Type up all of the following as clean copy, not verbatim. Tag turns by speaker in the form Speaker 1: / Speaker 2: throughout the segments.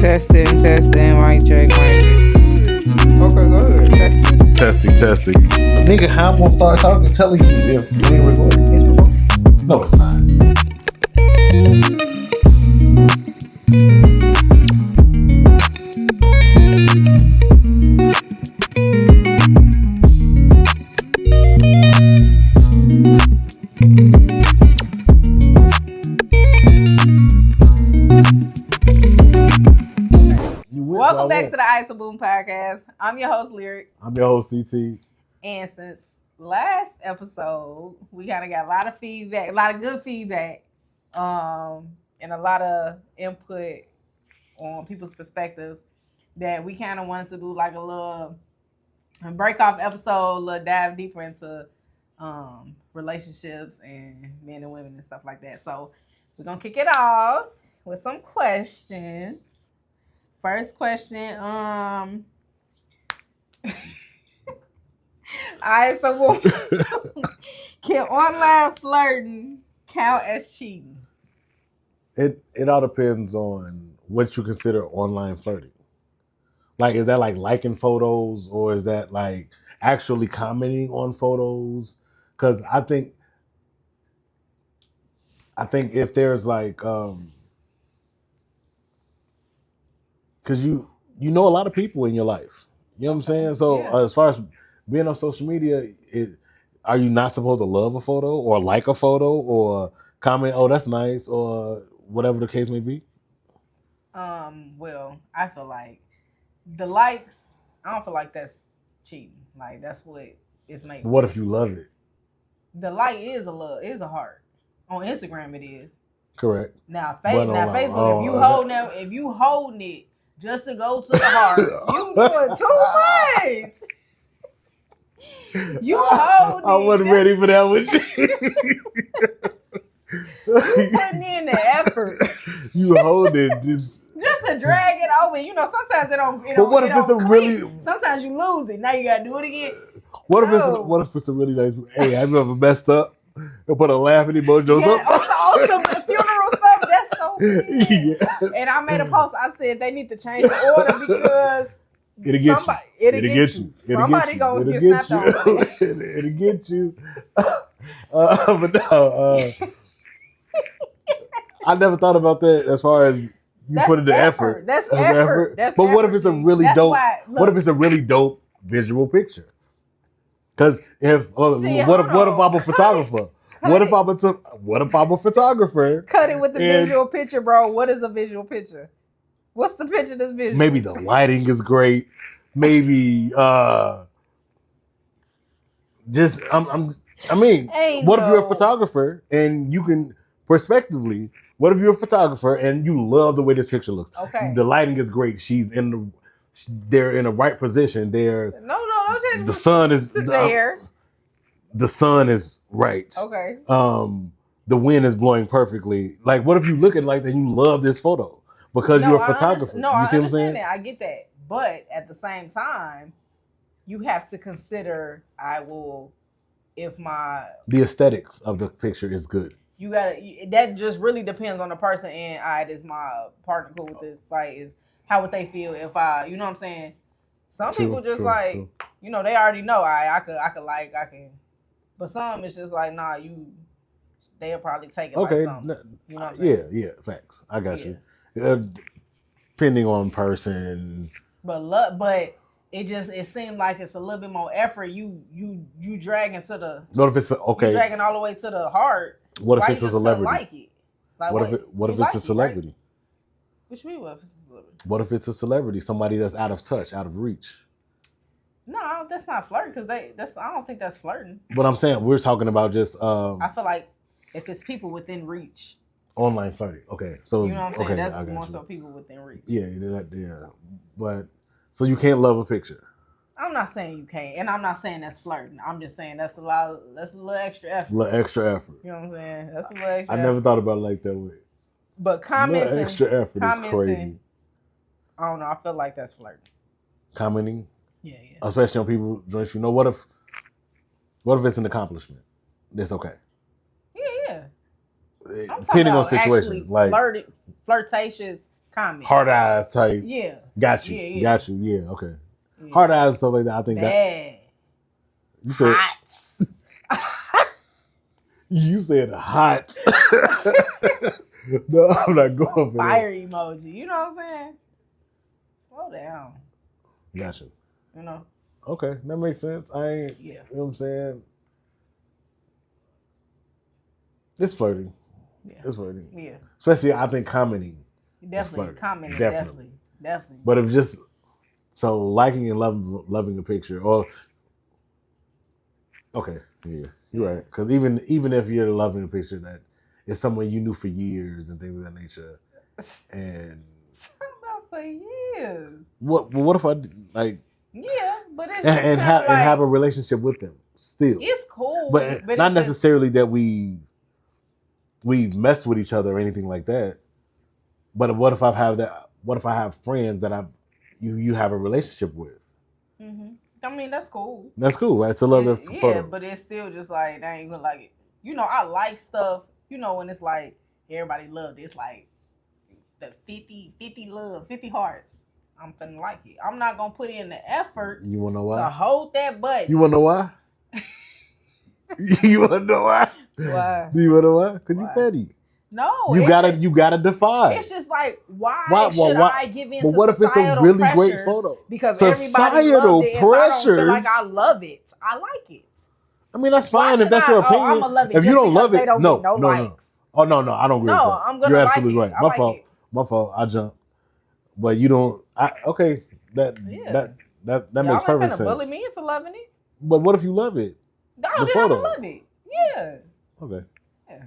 Speaker 1: Testing, mic check, mic check. Okay, go ahead.
Speaker 2: Testing. Nigga, how I'm gonna start talking telling you if you ain't recording?
Speaker 1: It's recording.
Speaker 2: No, it's not.
Speaker 1: Welcome back to the Aight Boom podcast. I'm your host, Lyric.
Speaker 2: I'm your host, CT.
Speaker 1: And since last episode, we kind of got a lot of feedback, a lot of good feedback, and a lot of input on people's perspectives that we kind of wanted to do like a little break off episode, a little dive deeper into relationships and men and women and stuff like that. So we're going to kick it off with some questions. First question, all right, so can online flirting count as cheating?
Speaker 2: It all depends on what you consider online flirting. Like, is that like liking photos, or is that like actually commenting on photos? Because I think if there's like, because you know a lot of people in your life. You know what I'm saying? So as far as being on social media, are you not supposed to love a photo or like a photo or comment, oh, that's nice, or whatever the case may be?
Speaker 1: Well, I feel like the likes, I don't feel like that's cheating. Like, that's what it's made.
Speaker 2: What if you love it?
Speaker 1: The like is a heart. On Instagram it is.
Speaker 2: Correct.
Speaker 1: Now, Facebook, if you holding it just to go to the heart, you doing too much. You holding
Speaker 2: I wasn't ready for that one.
Speaker 1: You putting in the effort.
Speaker 2: You hold it just
Speaker 1: to drag it over. You know, sometimes it don't.
Speaker 2: But what if it's a really?
Speaker 1: Sometimes you lose it. Now you gotta do it again.
Speaker 2: What if it's a really nice? Hey, have you ever messed up and put a laughing emoji up?
Speaker 1: Awesome funeral stuff. That's so weird. Yeah. And I made a post. I said they need to change the order because it'll get you. Somebody goes get snapped on.
Speaker 2: It'll get you. But no, I never thought about that as far as you put in the effort.
Speaker 1: That's effort.
Speaker 2: But what if it's a really dope? What if it's a really dope visual picture? Because what if I'm a photographer? What if I'm a photographer?
Speaker 1: Cut it with the visual picture, bro. What is a visual picture? What's the picture that's visual?
Speaker 2: Maybe the lighting is great. Maybe what if you're a photographer and you can prospectively? What if you're a photographer and you love the way this picture looks?
Speaker 1: Okay.
Speaker 2: The lighting is great. They're in the right position. The sun is
Speaker 1: there.
Speaker 2: The sun is right.
Speaker 1: Okay.
Speaker 2: The wind is blowing perfectly. Like, what if you look at it like that and you love this photo because you're a photographer?
Speaker 1: I understand that. I get that. But at the same time, you have to consider
Speaker 2: the aesthetics of the picture is good.
Speaker 1: That just really depends on the person, and is my partner cool with this? Like, how would they feel if you know what I'm saying? Some people just true. You know, they already know, I can. But some, it's just like, nah, they'll probably take it like something. You know what I'm saying?
Speaker 2: Yeah, facts. I got you. Depending on person.
Speaker 1: But it seemed like it's a little bit more effort. You dragging to the.
Speaker 2: What if it's okay?
Speaker 1: You dragging all the way to the heart.
Speaker 2: What if it's a celebrity?
Speaker 1: Like it? Like
Speaker 2: what if it's a celebrity?
Speaker 1: Right? Which mean what if it's a celebrity?
Speaker 2: What if it's a celebrity? Somebody that's out of touch, out of reach.
Speaker 1: No, that's not flirting because I don't think that's flirting.
Speaker 2: But I'm saying we're talking about just.
Speaker 1: I feel like if it's people within reach.
Speaker 2: Online flirting. Okay, so
Speaker 1: you know what I'm saying.
Speaker 2: Okay,
Speaker 1: that's more so people within reach.
Speaker 2: Yeah. But so you can't love a picture.
Speaker 1: I'm not saying you can't, and I'm not saying that's flirting. I'm just saying that's a little extra effort.
Speaker 2: A little extra effort.
Speaker 1: You know what I'm saying? That's a little extra.
Speaker 2: I never thought about it like that way.
Speaker 1: But commenting,
Speaker 2: extra effort is crazy.
Speaker 1: I don't know. I feel like that's flirting.
Speaker 2: Commenting.
Speaker 1: Yeah.
Speaker 2: Especially on people joints. You know, what if it's an accomplishment? That's okay.
Speaker 1: Yeah.
Speaker 2: Depending on situation, like
Speaker 1: flirtatious comment,
Speaker 2: hard eyes type.
Speaker 1: Yeah,
Speaker 2: Got you.
Speaker 1: Yeah.
Speaker 2: Got you. Yeah. Okay. Yeah. Hard eyes stuff like that. I think
Speaker 1: bad.
Speaker 2: That you said
Speaker 1: hot.
Speaker 2: You said hot. No, I'm not going for
Speaker 1: fire emoji. You know what I'm saying? Slow down.
Speaker 2: Gotcha.
Speaker 1: You know.
Speaker 2: Okay, that makes sense. I ain't.
Speaker 1: Yeah.
Speaker 2: You know what I'm saying? It's flirting.
Speaker 1: Yeah.
Speaker 2: It's flirting.
Speaker 1: Yeah.
Speaker 2: Especially, I think commenting.
Speaker 1: Definitely commenting. Definitely.
Speaker 2: But if just so liking and loving a picture, or okay, yeah, you're right. Because even if you're loving a picture that is someone you knew for years and things of that nature, and
Speaker 1: about for years.
Speaker 2: What if I like?
Speaker 1: Yeah, but it's
Speaker 2: and have a relationship with them still.
Speaker 1: It's cool,
Speaker 2: but not necessarily that we mess with each other or anything like that. But what if I have that? What if I have friends that you have a relationship with?
Speaker 1: Mm-hmm. I mean, that's cool.
Speaker 2: That's cool, right? To love their photos.
Speaker 1: Yeah, but it's still just like, they ain't gonna like it. You know, I like stuff, you know, when it's like, everybody love this, like, the 50 love, 50 hearts. I'm finna like it. I'm not gonna put in the effort.
Speaker 2: You wanna know why?
Speaker 1: To hold that button.
Speaker 2: You wanna know why? You wanna know why?
Speaker 1: Why?
Speaker 2: Do you wanna know why? Because you petty.
Speaker 1: No,
Speaker 2: you gotta defy.
Speaker 1: It's just like, why should I give in to
Speaker 2: what if it's a really great photo?
Speaker 1: Because societal everybody pressures. If I don't feel like I love it, I like it.
Speaker 2: I mean, that's fine if that's your opinion.
Speaker 1: I'm gonna love it.
Speaker 2: If you don't love it, no
Speaker 1: likes.
Speaker 2: Oh no, I don't agree with that.
Speaker 1: I'm gonna.
Speaker 2: You're
Speaker 1: like
Speaker 2: absolutely
Speaker 1: it.
Speaker 2: right. My fault. I jumped, but you don't. Okay, that makes perfect sense.
Speaker 1: Bully me into loving it.
Speaker 2: But what if you love it?
Speaker 1: No, then I'm gonna love it. Yeah.
Speaker 2: Okay.
Speaker 1: Yeah.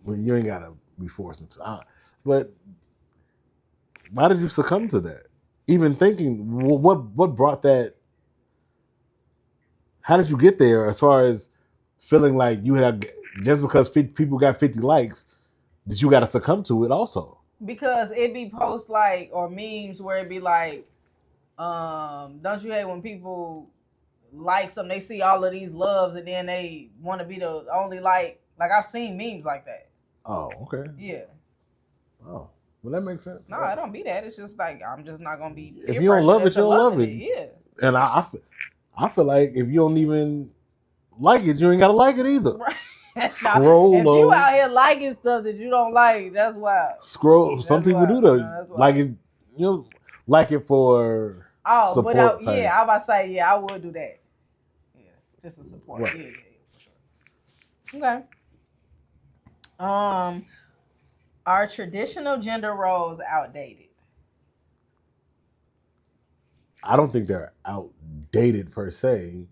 Speaker 2: Well, you ain't gotta be forced into. But why did you succumb to that? Even thinking, what brought that? How did you get there? As far as feeling like you had, just because people got 50 likes, that you got to succumb to it also? Because
Speaker 1: it be posts like, or memes where it be like, don't you hate when people like something, they see all of these loves and then they want to be the only like I've seen memes like that.
Speaker 2: Oh, okay.
Speaker 1: Yeah.
Speaker 2: Oh, well, that makes sense.
Speaker 1: No, I don't be that. It's just like, I'm just not gonna be.
Speaker 2: If you don't love it, you don't love it.
Speaker 1: Yeah.
Speaker 2: And I feel like if you don't even like it, you ain't gotta like it either.
Speaker 1: Right.
Speaker 2: Scroll
Speaker 1: if you out here liking stuff that you don't like, that's wild.
Speaker 2: Scroll. Some people do that. Like it, like it for support.
Speaker 1: I was about to say, I would do that. Yeah, just to support. Right. Yeah, for sure. Okay. Are traditional gender roles outdated?
Speaker 2: I don't think they're outdated per se.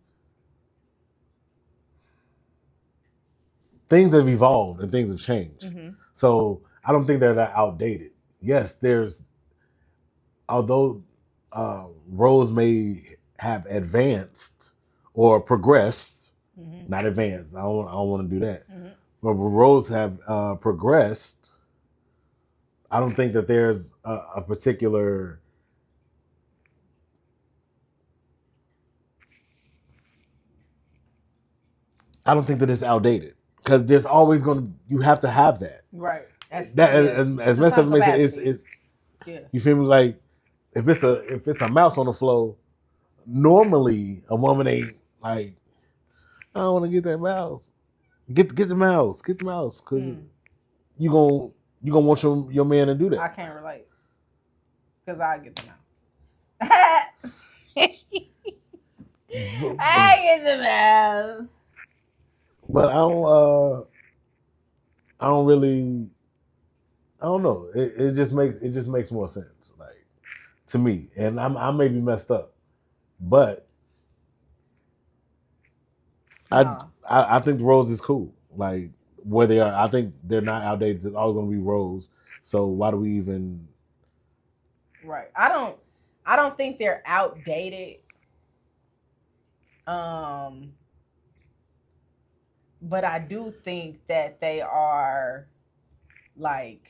Speaker 2: Things have evolved and things have changed. Mm-hmm. So I don't think they're that outdated. Yes, although roles may have advanced or progressed, mm-hmm. not advanced. I don't want to do that. Mm-hmm. But roles have progressed. I don't think that there's a particular. I don't think that it's outdated because there's always you have to have that.
Speaker 1: Right.
Speaker 2: As messed up as it is, you feel me? Like if it's a mouse on the floor, normally a woman ain't like, I don't want to get that mouse. Get the mouse. Get the mouse because you gonna want your man to do that.
Speaker 1: I can't relate because I get the mouse. I get the mouse.
Speaker 2: But I don't know. It just makes more sense, like, to me. And I may be messed up, but I think the roles is cool. Like where they are, I think they're not outdated. It's always gonna be roles. So why do we even?
Speaker 1: Right. I don't think they're outdated. But I do think that they are, like,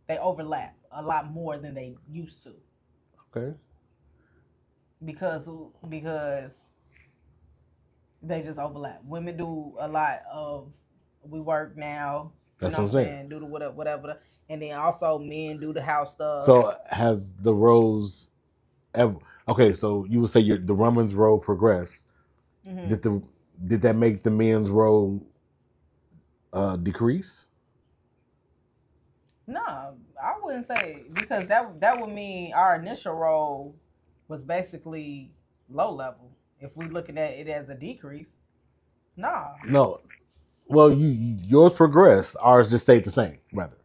Speaker 1: they overlap a lot more than they used to.
Speaker 2: Okay.
Speaker 1: Because they just overlap. Women do a lot of, we work now,
Speaker 2: That's what I'm saying.
Speaker 1: Do the whatever. And then also men do the house stuff.
Speaker 2: So has the roles ever? Okay, so you would say the woman's role progressed. Mm-hmm. Did that make the men's role decrease?
Speaker 1: No, I wouldn't say, because that would mean our initial role was basically low level. If we looking at it as a decrease,
Speaker 2: no. Well, yours progressed. Ours just stayed the same. Rather,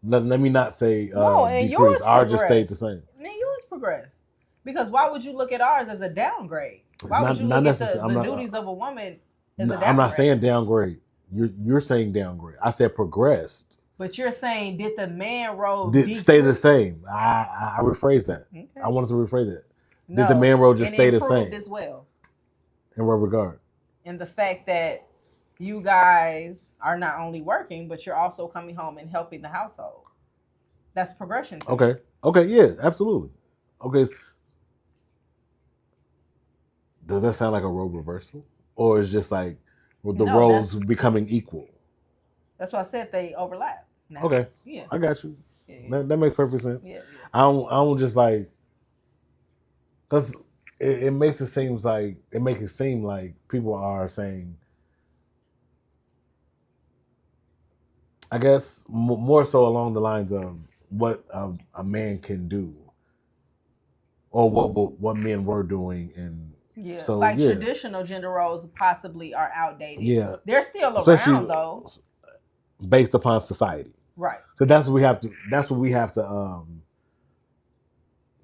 Speaker 2: let me not say decrease. Ours just stayed the same.
Speaker 1: And yours progressed, because why would you look at ours as a downgrade? Why would you look at the duties of a woman as a downgrade? I'm
Speaker 2: not saying downgrade. You're saying downgrade. I said progressed.
Speaker 1: But you're saying, did the man role
Speaker 2: stay the same? I rephrased that. Okay. I wanted to rephrase that. Did the man role just stay the same?
Speaker 1: As well.
Speaker 2: In what regard?
Speaker 1: In the fact that you guys are not only working, but you're also coming home and helping the household. That's progression.
Speaker 2: Okay. Okay. Yeah. Absolutely. Okay. Does that sound like a role reversal, or is just like the roles becoming equal?
Speaker 1: That's why I said they overlap. Now.
Speaker 2: Okay.
Speaker 1: Yeah.
Speaker 2: I got you. Yeah. That makes perfect sense. Yeah. I don't just like, because it makes it seem like people are saying, I guess more so along the lines of what a man can do, or what men were doing, and so
Speaker 1: traditional gender roles possibly are outdated.
Speaker 2: Yeah,
Speaker 1: they're still around though,
Speaker 2: based upon society,
Speaker 1: right?
Speaker 2: So that's what we have to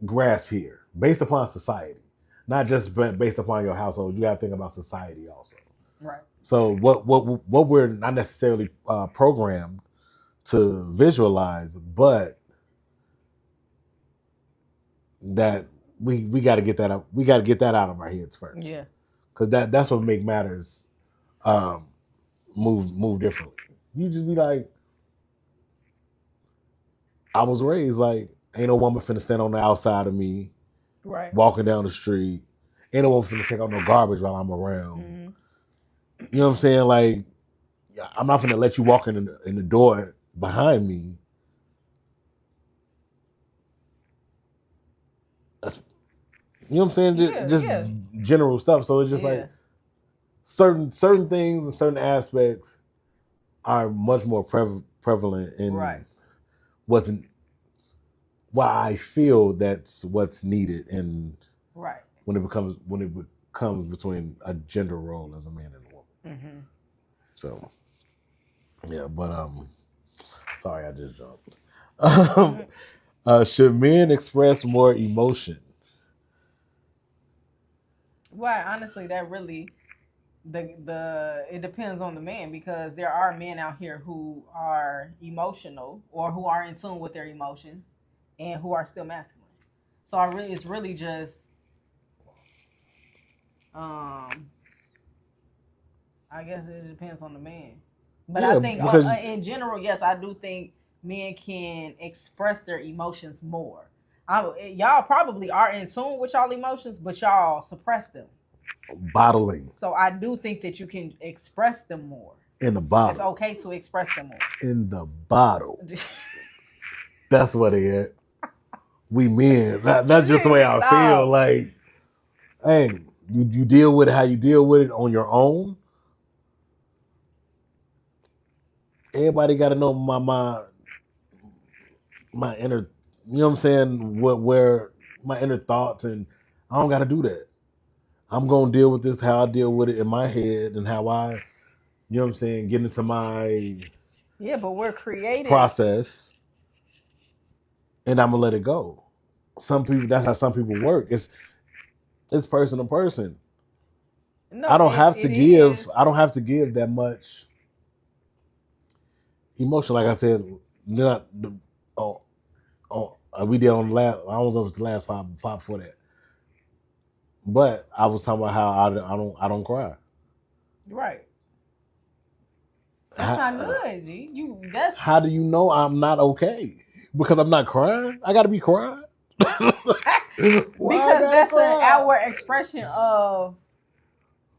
Speaker 2: grasp here, based upon society, not just based upon your household. You got to think about society also,
Speaker 1: right?
Speaker 2: So what we're not necessarily programmed to visualize, but that we got to get that up. We got to get that out of our heads first.
Speaker 1: Yeah,
Speaker 2: because that's what make matters move differently. You just be like, I was raised like, ain't no woman finna stand on the outside of me,
Speaker 1: right?
Speaker 2: Walking down the street. Ain't no woman finna take out no garbage while I'm around. Mm-hmm. You know what I'm saying? Like, I'm not finna let you walk in the door behind me. That's, you know what I'm saying? Just general stuff. So it's just like certain things and certain aspects are much more prevalent in wasn't why I feel that's what's needed, and when it becomes between a gender role as a man and a woman. Mm-hmm. So yeah, but sorry, I just jumped. Should men express more emotion?
Speaker 1: Well, honestly, that really it depends on the man, because there are men out here who are emotional or who are in tune with their emotions and who are still masculine. So it's really just I guess it depends on the man. But I think in general, yes, I do think men can express their emotions more. Y'all probably are in tune with y'all emotions, but y'all suppress them.
Speaker 2: Bottling.
Speaker 1: So I do think that you can express them more.
Speaker 2: In the bottle.
Speaker 1: It's okay to express them more.
Speaker 2: In the bottle. That's what it is. We men. That's just the way I feel. Like, hey, you deal with it how you deal with it on your own. Everybody got to know my inner, you know what I'm saying, where my inner thoughts, and I don't got to do that. I'm going to deal with this how I deal with it in my head, and how I, you know what I'm saying, get into my
Speaker 1: but we're creative
Speaker 2: process, and I'm going to let it go. Some people, that's how some people work. It's person to person. No, I don't have to give that much emotion. Like I said, we did on the last, I don't know if it's the last pop before that. But I was talking about how I don't cry.
Speaker 1: Right. That's not good, G.
Speaker 2: How do you know I'm not okay? Because I'm not crying? I gotta be crying.
Speaker 1: Because that's an outward expression of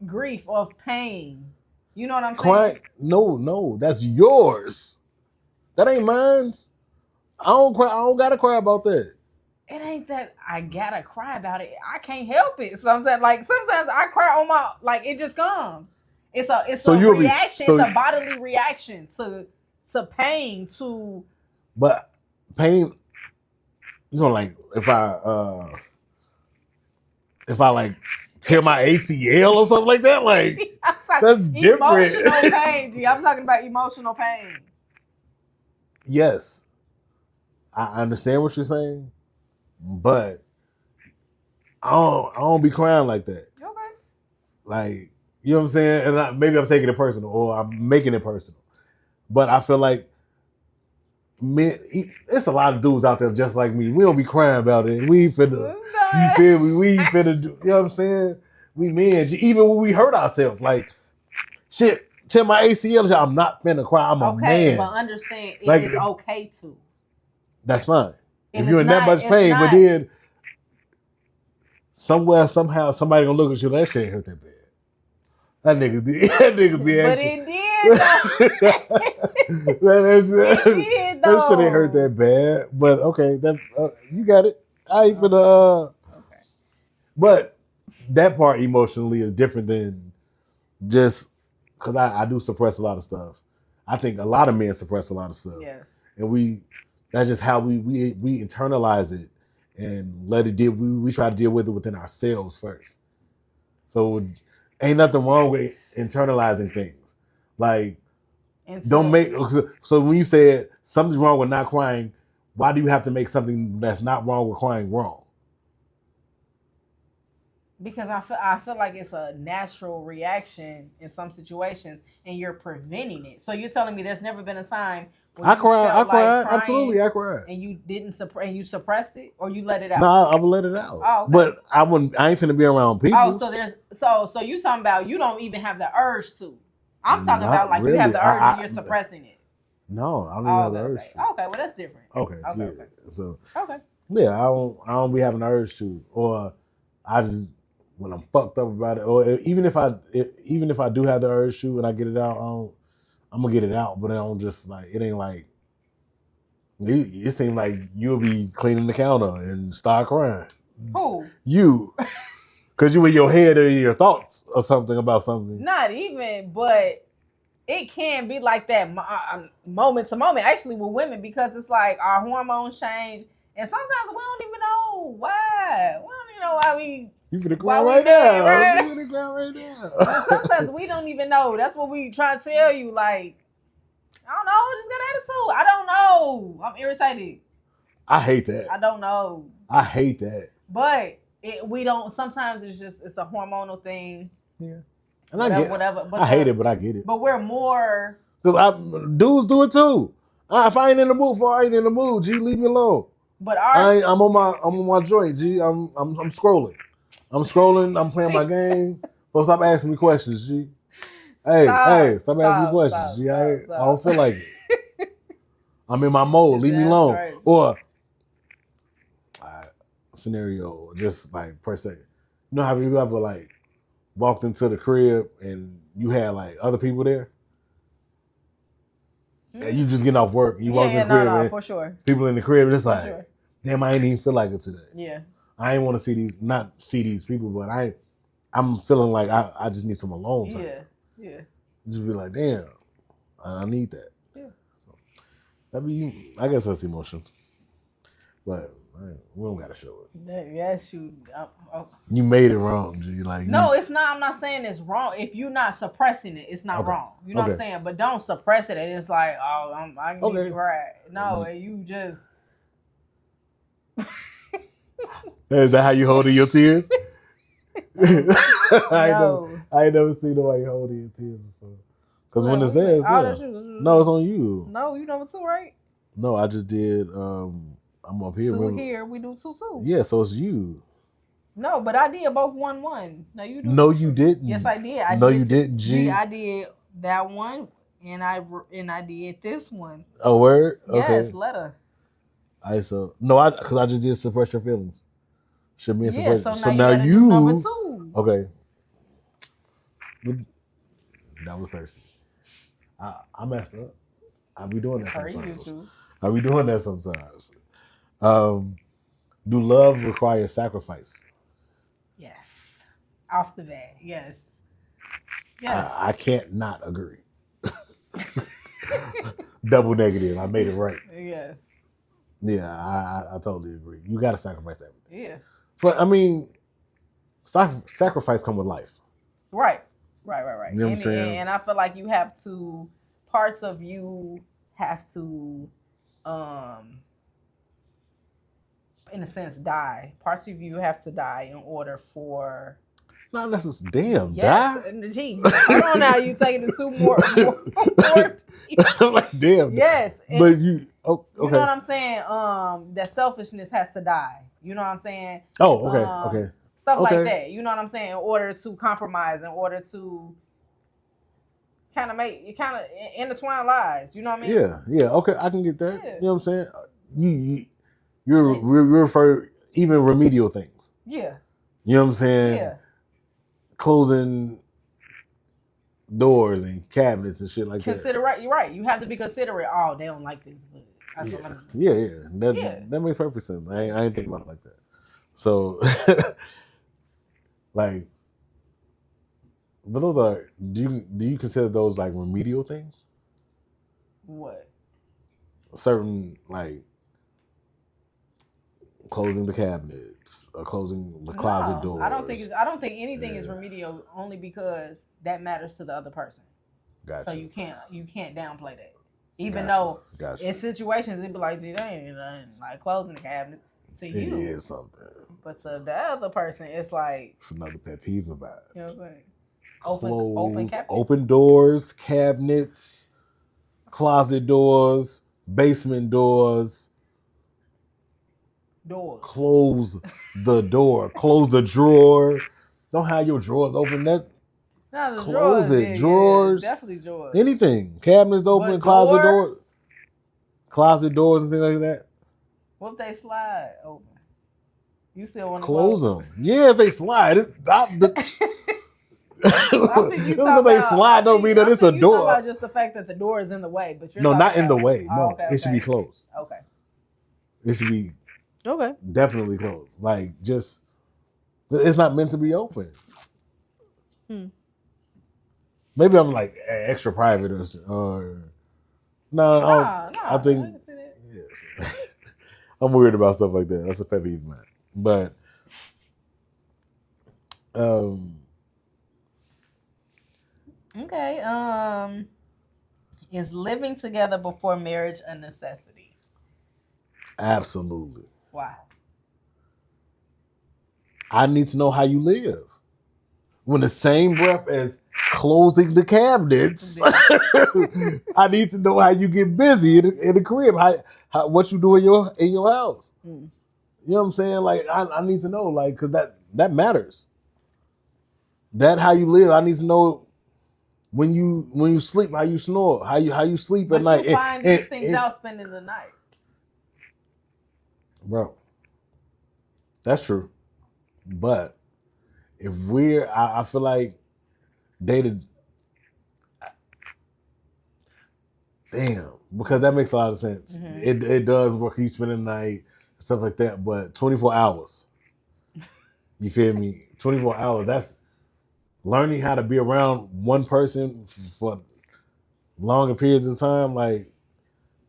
Speaker 1: grief, of pain. You know what I'm saying?
Speaker 2: No, that's yours. That ain't mine. I don't cry. I don't gotta cry about that.
Speaker 1: It ain't that I gotta cry about it. I can't help it. Sometimes I cry on my it just comes. It's a reaction. It's a bodily reaction to pain.
Speaker 2: But pain. You know, like if I like tear my ACL or something like that, like that's different.
Speaker 1: Emotional pain, G. I'm talking about emotional pain.
Speaker 2: Yes, I understand what you're saying, but I don't be crying like that.
Speaker 1: Okay.
Speaker 2: Like, you know what I'm saying? And maybe I'm taking it personal or I'm making it personal, but I feel like it's a lot of dudes out there just like me. We don't be crying about it. We ain't finna, you feel me? We ain't finna do, you know what I'm saying? We men, even when we hurt ourselves, like, shit, tell my ACL, I'm not finna cry. I'm a man.
Speaker 1: Okay, but understand, it's okay to.
Speaker 2: That's fine. If you're in that much pain, but then somewhere, somehow, somebody gonna look at you, that shit ain't hurt that bad. That nigga be
Speaker 1: but it did, though.
Speaker 2: That shit ain't hurt that bad. But okay, that you got it. I ain't finna. Okay. But that part emotionally is different than just because I do suppress a lot of stuff. I think a lot of men suppress a lot of stuff.
Speaker 1: Yes.
Speaker 2: And that's just how we internalize it and let it deal. We try to deal with it within ourselves first. So ain't nothing wrong with internalizing things. Like, don't make. So when you said something's wrong with not crying, why do you have to make something that's not wrong with crying wrong?
Speaker 1: Because I feel like it's a natural reaction in some situations, and you're preventing it. So you're telling me there's never been a time when I cried,
Speaker 2: absolutely, I cried,
Speaker 1: and you didn't and you suppressed it, or you let it out.
Speaker 2: No, I would let it out. Oh, okay. But I ain't finna be around people.
Speaker 1: Oh, so you talking about you don't even have the urge to. I'm talking about like really. You have the urge and you're suppressing it.
Speaker 2: No, I don't even have the urge to.
Speaker 1: Okay, well that's different.
Speaker 2: Okay. So
Speaker 1: okay.
Speaker 2: Yeah, I don't be having the urge to, or I just. When I'm fucked up about it, or even if I do have the urge to and I get it out, I'm gonna get it out. But I don't just like it ain't like it seemed like you'll be cleaning the counter and start crying.
Speaker 1: Who?
Speaker 2: You, because you in your head or your thoughts or something about something.
Speaker 1: Not even, but it can be like that moment to moment. Actually, with women, because it's like our hormones change, and sometimes we don't even know why. We don't even know why we.
Speaker 2: You finna cry right now. Right? You finna cry right
Speaker 1: now. Sometimes we don't even know. That's what we try to tell you. Like, I don't know. I just got attitude. I don't know. I'm irritated.
Speaker 2: I hate that.
Speaker 1: I don't know.
Speaker 2: I hate that.
Speaker 1: But we don't. Sometimes it's a hormonal thing.
Speaker 2: Yeah. And whatever. But I hate it, but I get it.
Speaker 1: But we're more.
Speaker 2: Because dudes do it too. If I ain't in the mood, G, leave me alone.
Speaker 1: But
Speaker 2: I'm on my joint, G. I'm scrolling. I'm playing my game. But stop asking me questions, G. Stop asking me questions, G. I don't feel like it. I'm in my mode. Leave me alone. Right. Or scenario, just like per se. You know how you ever like walked into the crib and you had like other people there? And you just getting off work. You walk in the crib and
Speaker 1: for sure.
Speaker 2: People in the crib, and it's like, damn, I ain't even feel like it today.
Speaker 1: Yeah.
Speaker 2: I ain't want to not see these people, but I'm feeling like I just need some alone time.
Speaker 1: Yeah.
Speaker 2: Just be like, damn, I need that.
Speaker 1: Yeah.
Speaker 2: So, I guess that's emotions. But we don't gotta show
Speaker 1: it. Yes, you.
Speaker 2: You made it wrong, G. Like
Speaker 1: no, it's not. I'm not saying it's wrong. If you're not suppressing it, it's not wrong. You know what I'm saying? But don't suppress it. And it's like, I need to cry. No, you just.
Speaker 2: Is that how you holding your tears?
Speaker 1: No.
Speaker 2: I ain't never seen nobody holding your tears before. Because when it's there, it's there. No, it's on you.
Speaker 1: No, you number 2, right?
Speaker 2: No, I just did. I'm up here.
Speaker 1: 2 here. We do 2 too.
Speaker 2: Yeah, so it's you.
Speaker 1: No, but I did both 1-1. No, you didn't.
Speaker 2: No, you didn't.
Speaker 1: Yes, I did.
Speaker 2: You didn't. G.
Speaker 1: I did that one, and I did this one.
Speaker 2: A word?
Speaker 1: Yes,
Speaker 2: okay.
Speaker 1: letter.
Speaker 2: Because I just did suppress your feelings. Should be suppress.
Speaker 1: So now you. Number 2.
Speaker 2: Okay. That was thirsty. I messed up. I be doing that
Speaker 1: Per
Speaker 2: sometimes.
Speaker 1: usual.
Speaker 2: I be doing that sometimes. Do love require sacrifice?
Speaker 1: Yes. Off the bat. Yes. Yes.
Speaker 2: I can't not agree. Double negative. I made it right.
Speaker 1: Yes.
Speaker 2: Yeah, I totally agree. You got to sacrifice everything.
Speaker 1: Yeah.
Speaker 2: But I mean, sacrifice come with life.
Speaker 1: Right.
Speaker 2: You know what I'm saying?
Speaker 1: And I feel like you have to, parts of you have to, in a sense, die. Parts of you have to die in order for.
Speaker 2: Not necessarily. Damn,
Speaker 1: yes,
Speaker 2: die?
Speaker 1: Gee, hold on now. You taking it too more.
Speaker 2: I'm like, damn.
Speaker 1: Yes.
Speaker 2: But you, okay.
Speaker 1: You know what I'm saying? That selfishness has to die. You know what I'm saying?
Speaker 2: Oh, okay, okay.
Speaker 1: Stuff like that. You know what I'm saying? In order to compromise, in order to kind of intertwine lives. You know what I mean?
Speaker 2: Yeah. Okay, I can get that. Yeah. You know what I'm saying? You refer even remedial things.
Speaker 1: Yeah.
Speaker 2: You know what I'm saying?
Speaker 1: Yeah.
Speaker 2: Closing doors and cabinets and shit like that.
Speaker 1: You're right. You have to be considerate. Oh, they don't like this. But
Speaker 2: That makes perfect sense. I ain't think about it like that. So, like, but those are. Do you consider those like remedial things?
Speaker 1: What?
Speaker 2: Certain like closing the cabinets or closing the closet doors.
Speaker 1: I don't think anything is remedial, only because that matters to the other person.
Speaker 2: Gotcha.
Speaker 1: So you can't downplay that. Even though in situations it'd be like, dude, they ain't nothing like closing the cabinet to you.
Speaker 2: It is something.
Speaker 1: But to the other person, it's like
Speaker 2: it's another pet peeve about it.
Speaker 1: You know what I'm saying? Open cabinets.
Speaker 2: Open doors, cabinets, closet doors, basement doors. Close the door. Close the drawer. Don't have your drawers open. Close it. Drawers.
Speaker 1: Definitely drawers.
Speaker 2: Anything. Cabinets open, closet doors. Closet doors and things like that.
Speaker 1: What if they slide open? You still want to
Speaker 2: close them? Yeah, if they slide. If they slide don't mean that it's a door.
Speaker 1: About just the fact that the door is in the way, but you're
Speaker 2: not in the way. No, it should be closed.
Speaker 1: Okay.
Speaker 2: It should be definitely closed. Like, just it's not meant to be open. Maybe I'm like extra private or no. I think yes. I'm weird about stuff like that. That's a pet peeve, man. But
Speaker 1: okay. Is living together before marriage a necessity?
Speaker 2: Absolutely.
Speaker 1: Why?
Speaker 2: I need to know how you live. When the same breath as closing the cabinets, I need to know how you get busy in the crib. How what you do in your house. You know what I'm saying? Like I need to know, like, because that matters. That how you live. I need to know when you sleep, how you snore, how you sleep at night.
Speaker 1: You find these things out spending the night.
Speaker 2: Bro, that's true. But if I feel like dated, because that makes a lot of sense. Mm-hmm. It does work. You spend the night, stuff like that. But 24 hours, you feel me? 24 hours. That's learning how to be around one person for longer periods of time. Like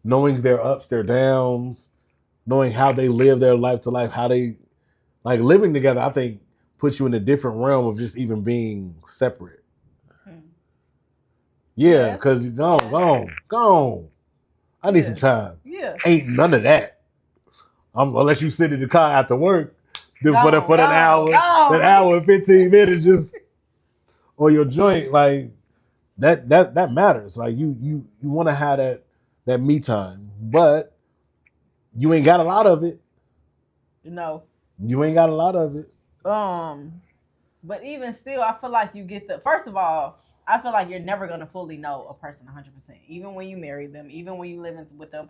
Speaker 2: knowing their ups, their downs, knowing how they live their life to life, how they like living together. I think puts you in a different realm of just even being separate. Yeah, because go on. I need some time.
Speaker 1: Yeah.
Speaker 2: Ain't none of that. Unless you sit in the car after work for that hour and 15 minutes just on your joint, like that matters. Like you want to have that me time, but you ain't got a lot of it.
Speaker 1: No.
Speaker 2: You ain't got a lot of it.
Speaker 1: But even still, I feel like you get first of all, I feel like you're never going to fully know a person 100%. Even when you marry them, even when you live with them,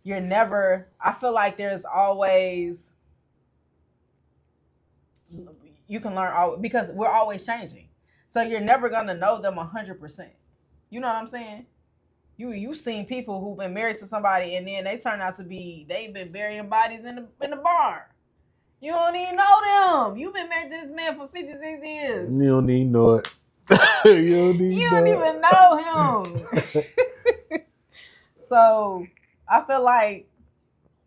Speaker 1: you're never, I feel like there's always, you can learn, because we're always changing. So you're never gonna know them 100%. You know what I'm saying? You've seen people who've been married to somebody and then they turn out to be they've been burying bodies in the barn. You don't even know them. You've been married to this man for 56 years.
Speaker 2: You don't even know it.
Speaker 1: You don't even know him. So I feel like,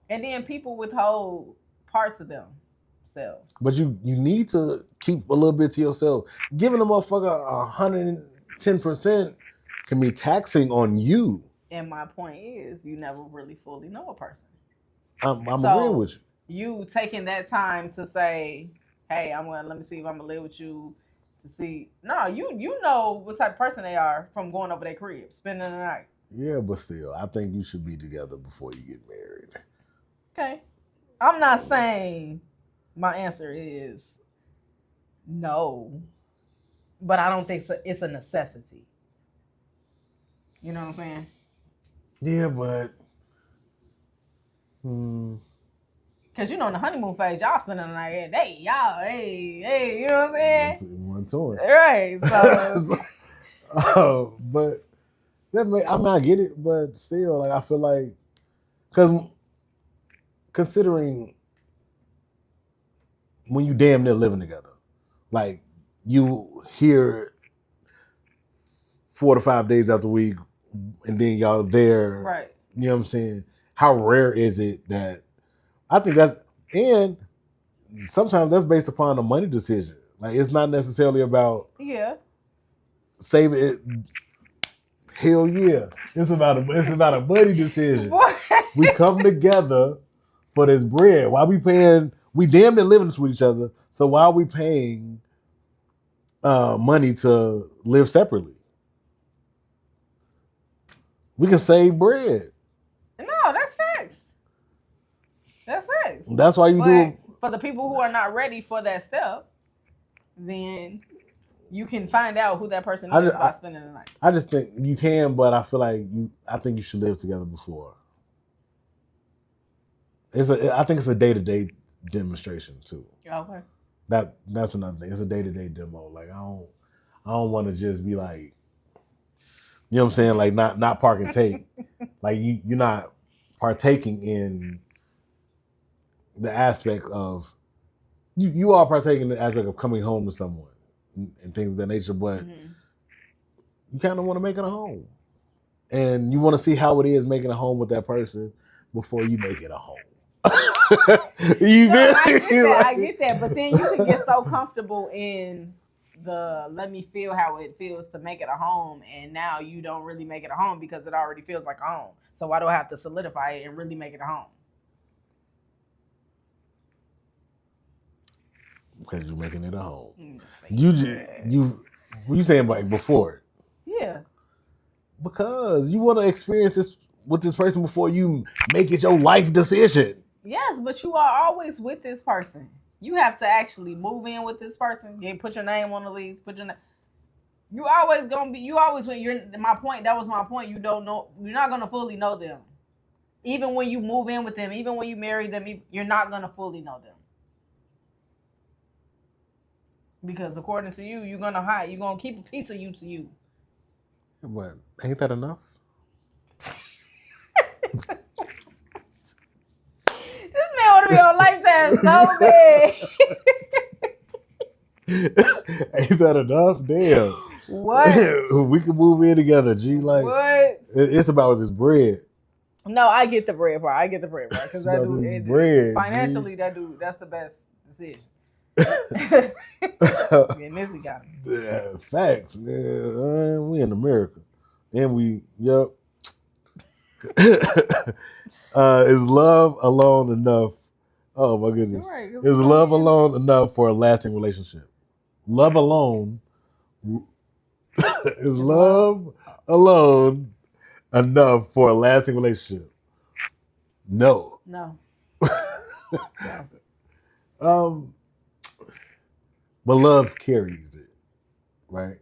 Speaker 1: and then people withhold parts of themselves.
Speaker 2: But you need to keep a little bit to yourself. Giving a motherfucker 110% can be taxing on you.
Speaker 1: And my point is, you never really fully know a person.
Speaker 2: I'm agreeing with you.
Speaker 1: You taking that time to say, hey, let me see if I'm gonna live with you to see. No, you know what type of person they are from going over their crib, spending the night.
Speaker 2: Yeah, but still, I think you should be together before you get married.
Speaker 1: Okay. I'm not saying my answer is no, but I don't think it's a necessity. You know what I'm saying?
Speaker 2: Yeah, but
Speaker 1: because in the honeymoon phase, y'all spending the night every day. Y'all, hey, you know what I'm saying?
Speaker 2: One to it.
Speaker 1: Right. So
Speaker 2: but I get it, but still, like I feel like, because considering when you damn near living together, like you here 4 to 5 days out the week, and then y'all there,
Speaker 1: right?
Speaker 2: You know what I'm saying? How rare is it that I think and sometimes that's based upon a money decision. Like it's not necessarily about saving it. Hell yeah, it's about a money decision. We come together for this bread. Why we paying? We damn near living with each other. So why are we paying money to live separately? We can save bread.
Speaker 1: No, that's facts. That's facts.
Speaker 2: That's why you do.
Speaker 1: For the people who are not ready for that step, then you can find out who that person is by spending the night.
Speaker 2: I just think you can, but I feel like I think you should live together before. I think it's a day-to-day demonstration too.
Speaker 1: Okay.
Speaker 2: That's another thing. It's a day-to-day demo. Like I don't want to just be like, you know what I'm saying? Like not partake. Like you're not partaking in the aspect of you are partaking in the aspect of coming home to someone and things of that nature, but you kind of want to make it a home, and you want to see how it is making a home with that person before you make it a home.
Speaker 1: I get that, but then you can get so comfortable in let me feel how it feels to make it a home, and now you don't really make it a home because it already feels like a home. So why do I have to solidify it and really make it a home?
Speaker 2: Because you're making it a home. What you saying like before it?
Speaker 1: Yeah.
Speaker 2: Because you want to experience this with this person before you make it your life decision.
Speaker 1: Yes, but you are always with this person. You have to actually move in with this person. You put your name on the lease. You always gonna be. You always when you're. My point. That was my point. You don't know. You're not gonna fully know them. Even when you move in with them. Even when you marry them. You're not gonna fully know them. Because according to you, you're gonna hide. You're gonna keep a piece of you to you.
Speaker 2: But ain't that enough?
Speaker 1: This man want to be on Lifetime so bad.
Speaker 2: Ain't that enough? Damn.
Speaker 1: What?
Speaker 2: We can move in together, G. Like
Speaker 1: what?
Speaker 2: It's about this bread.
Speaker 1: No, I get the bread part. Because I do bread. Financially, G. That's the best decision. Missy got him.
Speaker 2: Yeah, facts. Yeah, we in America, and yep. Is love alone enough? Oh my goodness! Right, is love alone enough for a lasting relationship? Love alone is love alone enough for a lasting relationship? No.
Speaker 1: No.
Speaker 2: But love carries it, right?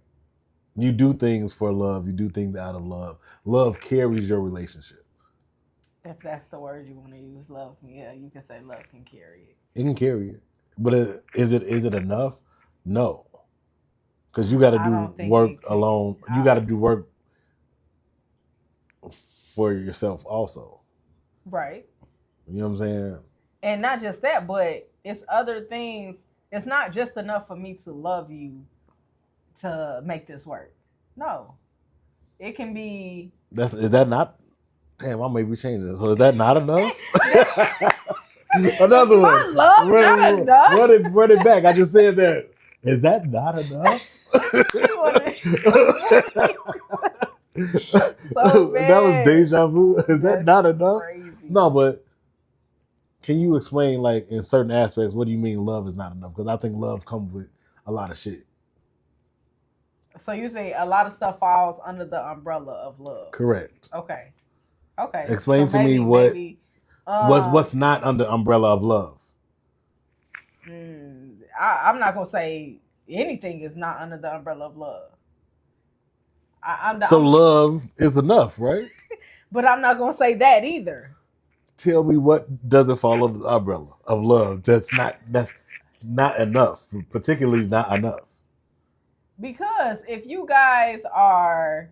Speaker 2: You do things for love. You do things out of love. Love carries your relationship.
Speaker 1: If that's the word you want to use, love. Yeah, you can say love can carry it.
Speaker 2: It can carry it. But is it enough? No. Because you got to do work alone. You got to do work for yourself also.
Speaker 1: Right.
Speaker 2: You know what I'm saying?
Speaker 1: And not just that, but it's other things. It's not just enough for me to love you to make this work. No. It can be...
Speaker 2: Is that not... Damn, I may be changing it. So is that not enough? Another one.
Speaker 1: Love, not enough.
Speaker 2: Run it back. I just said that. Is that not enough?
Speaker 1: So bad.
Speaker 2: That was deja vu. Is that not enough?
Speaker 1: Crazy.
Speaker 2: No, but can you explain, like, in certain aspects, what do you mean love is not enough? Because I think love comes with a lot of shit.
Speaker 1: So you think a lot of stuff falls under the umbrella of love?
Speaker 2: Correct.
Speaker 1: Okay.
Speaker 2: Explain to me what's not under the umbrella of love.
Speaker 1: I'm not gonna say anything is not under the umbrella of love.
Speaker 2: Love is enough, right?
Speaker 1: But I'm not gonna say that either.
Speaker 2: Tell me what doesn't fall under the umbrella of love. That's not enough, particularly not enough.
Speaker 1: Because if you guys are,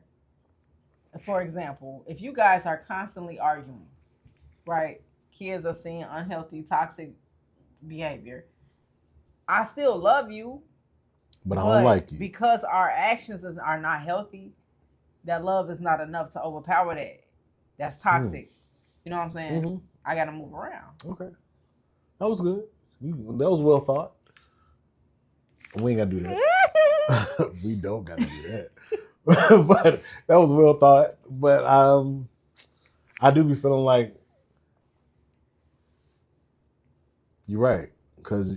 Speaker 1: for example, if you guys are constantly arguing, right? Kids are seeing unhealthy, toxic behavior. I still love you,
Speaker 2: but I don't like you.
Speaker 1: Because our actions are not healthy, that love is not enough to overpower that. That's toxic. You know what I'm saying? Mm-hmm. I got to move around.
Speaker 2: Okay. That was good. That was well thought. We ain't got to do that. We don't got to do that. But that was well thought. But I do be feeling like you're right. Because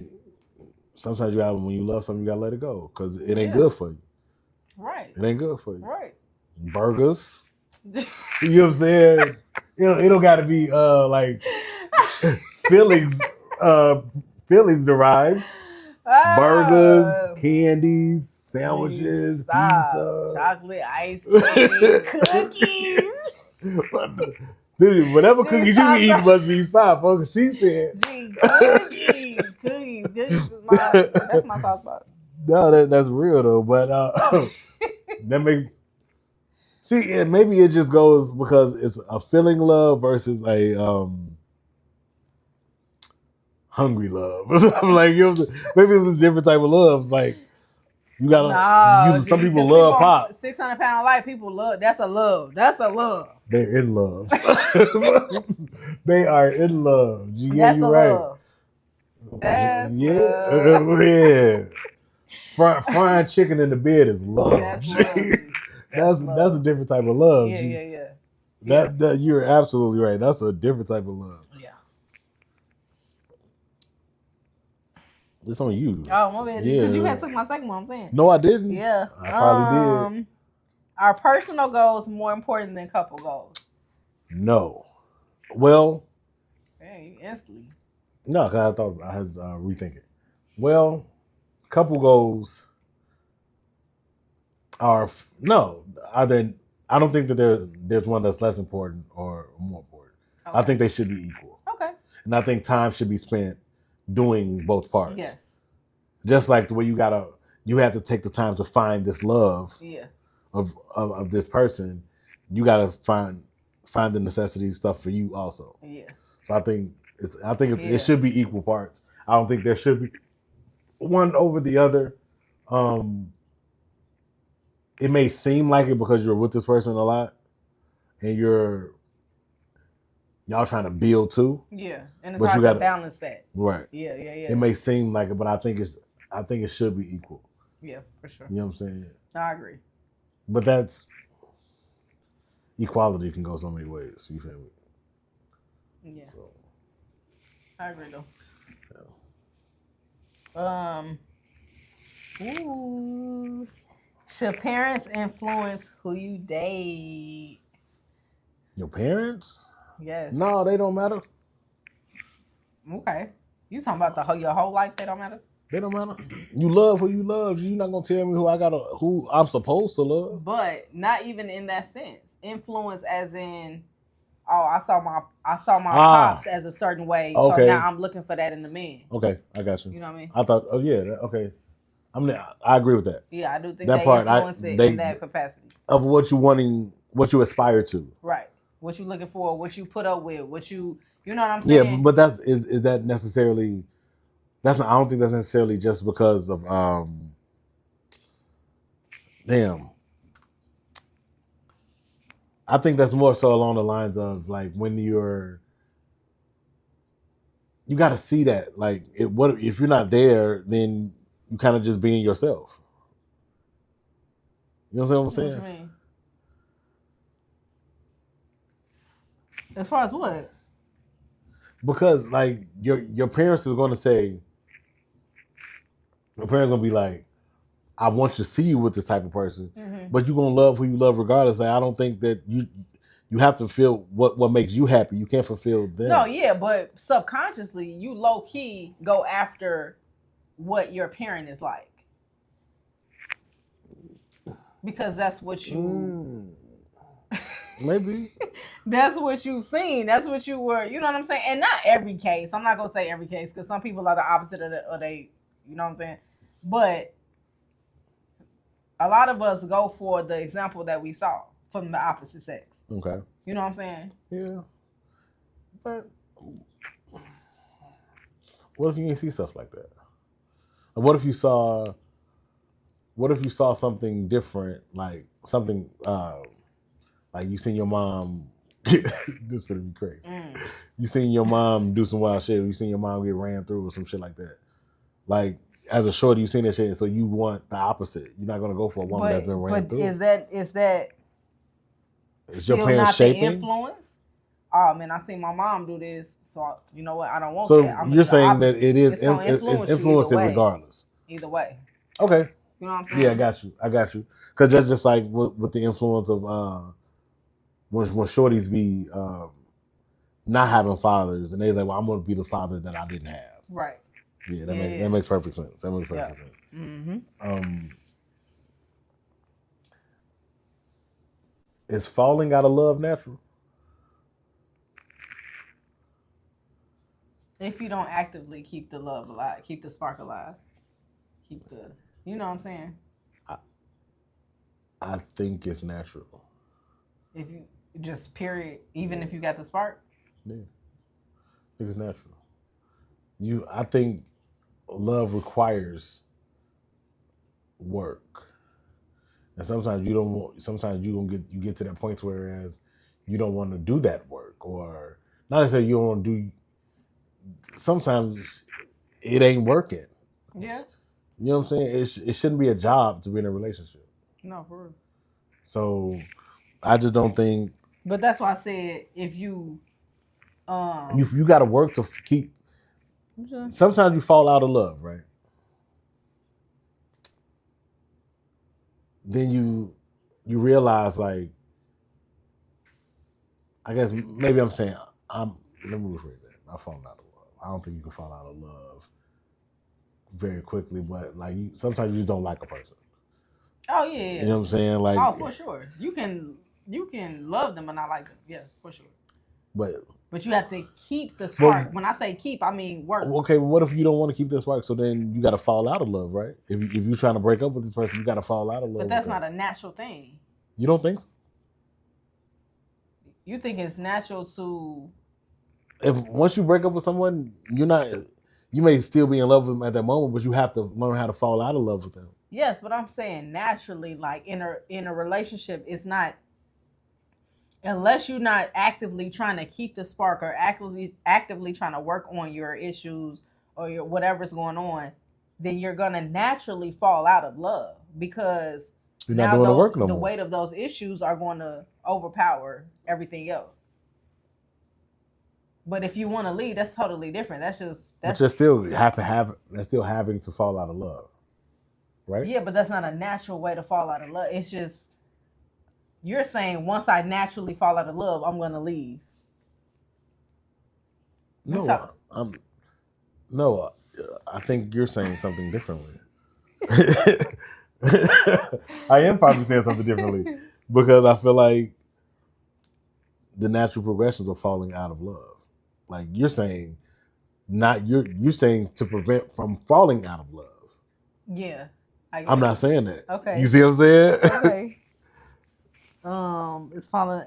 Speaker 2: sometimes when you love something, you got to let it go. Because it ain't good for you.
Speaker 1: Right.
Speaker 2: It ain't good for you.
Speaker 1: Right.
Speaker 2: Burgers. You know what I'm saying? It don't got to be like feelings derived. Burgers, candies, sandwiches, pizza,
Speaker 1: chocolate, ice cream, cookies.
Speaker 2: Dude, whatever cookies you eat must be fine, folks. She said,
Speaker 1: cookies. That's my soft spot.
Speaker 2: No, that's real though. But that makes. See, and maybe it just goes because it's a feeling love versus a hungry love. Like maybe it's a different type of love. It's like you gotta. Some people love pop.
Speaker 1: 600-pound life. People love. That's a love. That's a love.
Speaker 2: They're in love. They are in love.
Speaker 1: That's a
Speaker 2: right.
Speaker 1: Love. That's love.
Speaker 2: Yeah. Frying chicken in the bed is love.
Speaker 1: That's
Speaker 2: that's a different type of love.
Speaker 1: Yeah.
Speaker 2: That you're absolutely right. That's a different type of love.
Speaker 1: Yeah.
Speaker 2: It's on you.
Speaker 1: Oh, my bad. Because you had took my second one, I'm saying.
Speaker 2: No, I didn't.
Speaker 1: Yeah.
Speaker 2: I probably did.
Speaker 1: Are personal goals more important than couple goals?
Speaker 2: No. Well.
Speaker 1: Hey, instantly.
Speaker 2: No, because I thought I had to rethink it. Well, couple goals are there? I don't think that there's one that's less important or more important. Okay. I think they should be equal.
Speaker 1: Okay.
Speaker 2: And I think time should be spent doing both parts.
Speaker 1: Yes.
Speaker 2: Just like the way you have to take the time to find this love.
Speaker 1: Yeah.
Speaker 2: Of this person, you gotta find the necessity stuff for you also.
Speaker 1: Yeah.
Speaker 2: So I think it should be equal parts. I don't think there should be one over the other. It may seem like it because you're with this person a lot and y'all trying to build too.
Speaker 1: Yeah. And it's hard to balance that.
Speaker 2: Right.
Speaker 1: Yeah.
Speaker 2: It may seem like it, but I think it should be equal.
Speaker 1: Yeah, for sure.
Speaker 2: You know what I'm saying?
Speaker 1: I agree.
Speaker 2: But that's equality can go so many ways. You feel me?
Speaker 1: Yeah. So. I agree though. Yeah. Should parents influence who you date?
Speaker 2: Your parents?
Speaker 1: Yes.
Speaker 2: No, they don't matter.
Speaker 1: Okay. You talking about your whole life? They don't matter.
Speaker 2: They don't matter. You love who you love. You're not gonna tell me who I'm supposed to love.
Speaker 1: But not even in that sense. Influence as in, I saw my pops as a certain way, okay. So now I'm looking for that in the man.
Speaker 2: Okay, I got you.
Speaker 1: You know what I mean?
Speaker 2: I thought, okay. I agree with that.
Speaker 1: Yeah, I do think
Speaker 2: that
Speaker 1: they
Speaker 2: part,
Speaker 1: influence it in that capacity.
Speaker 2: Of what you aspire to.
Speaker 1: Right. What you looking for, what you put up with, what you know what I'm saying?
Speaker 2: Yeah, but is that necessarily? I don't think that's necessarily just because of damn. I think that's more so along the lines of like when you got to see that like what if you're not there, then you kind of just being yourself. You know what I'm saying?
Speaker 1: What you mean? As far as what?
Speaker 2: Because like your parents is going to say, your parents going to be like, I want you to see you with this type of person, but you're going to love who you love regardless. Like, I don't think that you have to feel what makes you happy. You can't fulfill them.
Speaker 1: No, yeah, but subconsciously, you low key go after what your parent is like, because that's what you.
Speaker 2: Maybe.
Speaker 1: That's what you've seen. That's what you were. You know what I'm saying? And not every case. I'm not gonna say every case because some people are the opposite of they. You know what I'm saying? But a lot of us go for the example that we saw from the opposite sex.
Speaker 2: Okay.
Speaker 1: You know what I'm saying?
Speaker 2: Yeah. But what if you didn't see stuff like that? And what if you saw something different, like something like you seen your mom this would be crazy. You seen your mom do some wild shit, or you seen your mom get ran through or some shit like that. Like as a shorty, you seen that shit, so you want the opposite. You're not gonna go for a woman that's been ran through.
Speaker 1: But is that
Speaker 2: your parents not shaping?
Speaker 1: The influence? Oh man, I seen my mom do this, so you know what? I don't want
Speaker 2: so
Speaker 1: that.
Speaker 2: You're saying that it's influencing regardless.
Speaker 1: Either way.
Speaker 2: Okay.
Speaker 1: You know what I'm saying?
Speaker 2: Yeah, I got you. Because that's just like with the influence of when shorties be not having fathers, and they're like, well, I'm going to be the father that I didn't have.
Speaker 1: Right.
Speaker 2: Yeah, that makes perfect sense. That makes perfect sense.
Speaker 1: Mm-hmm.
Speaker 2: Is falling out of love natural?
Speaker 1: If you don't actively keep the love alive, keep the spark alive, keep the, you know what I'm saying?
Speaker 2: I think it's natural.
Speaker 1: If you just period, even if you got the spark?
Speaker 2: Yeah. I think it's natural. I think love requires work. And sometimes you get to that point whereas you don't want to do that work, or not necessarily you don't want to do. Sometimes it ain't working.
Speaker 1: Yeah.
Speaker 2: You know what I'm saying? It shouldn't be a job to be in a relationship.
Speaker 1: No, for real.
Speaker 2: So I just don't think.
Speaker 1: But that's why I said if you
Speaker 2: you got to work to keep. Sometimes you fall out of love, right? Then you realize, like, I guess maybe I'm saying let me rephrase that. I fall out of love. I don't think you can fall out of love very quickly, but like sometimes you just don't like a person.
Speaker 1: Oh yeah.
Speaker 2: You know what I'm saying? Like,
Speaker 1: oh, for sure. You can love them and not like them. Yes, for sure.
Speaker 2: But
Speaker 1: you have to keep the spark. When I say keep, I mean work.
Speaker 2: Okay, well, what if you don't want to keep the spark? So then you got to fall out of love, right? If you're trying to break up with this person, you got to fall out of love.
Speaker 1: But that's not a natural thing.
Speaker 2: You don't think so?
Speaker 1: You think it's natural to?
Speaker 2: If once you break up with someone, you may still be in love with them at that moment, but you have to learn how to fall out of love with them.
Speaker 1: Yes, but I'm saying naturally, like in a relationship, it's not. Unless you're not actively trying to keep the spark or actively trying to work on your issues or your whatever's going on, then you're gonna naturally fall out of love because
Speaker 2: you're not doing the work no more.
Speaker 1: The weight of those issues are going to overpower everything else. But if you want to leave, that's totally different. But
Speaker 2: you're still having to fall out of love, right?
Speaker 1: Yeah, but that's not a natural way to fall out of love. It's just. You're saying once I naturally fall out of love, I'm going to leave.
Speaker 2: No, I think you're saying something differently. I am probably saying something differently because I feel like the natural progressions of falling out of love. Like you're saying, you're saying to prevent from falling out of love.
Speaker 1: Yeah.
Speaker 2: I'm not saying that.
Speaker 1: Okay.
Speaker 2: You see what I'm saying?
Speaker 1: Okay. It's falling.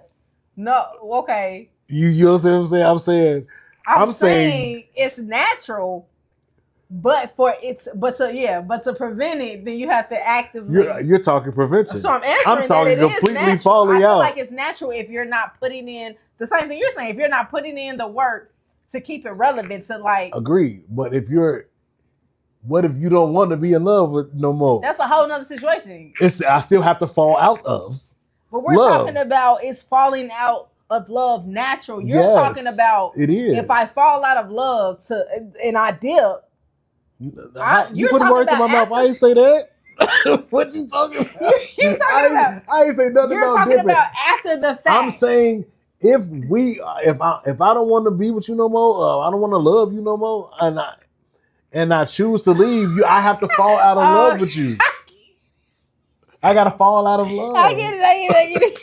Speaker 1: No. Okay.
Speaker 2: You know what I'm saying?
Speaker 1: I'm saying it's natural, but to prevent it, then you have to actively.
Speaker 2: You're talking prevention.
Speaker 1: So I'm answering
Speaker 2: I'm talking
Speaker 1: that it
Speaker 2: completely
Speaker 1: is natural.
Speaker 2: falling
Speaker 1: I feel
Speaker 2: out.
Speaker 1: like it's natural if you're not putting in the same thing you're saying. If you're not putting in the work to keep it relevant, to like.
Speaker 2: Agreed. But what if you don't want to be in love with no more?
Speaker 1: That's a whole nother situation.
Speaker 2: I still have to fall out of.
Speaker 1: But we're talking about is falling out of love natural. You're talking about
Speaker 2: it is.
Speaker 1: If I fall out of love and I dip.
Speaker 2: You put words in my mouth. I ain't say that. What you talking about?
Speaker 1: You talking about?
Speaker 2: I ain't say nothing about
Speaker 1: You're talking
Speaker 2: dipping.
Speaker 1: about after the fact.
Speaker 2: I'm saying if I don't want to be with you no more, I don't want to love you no more, and I choose to leave you, I have to fall out of love with you. I gotta fall out of love.
Speaker 1: I get it.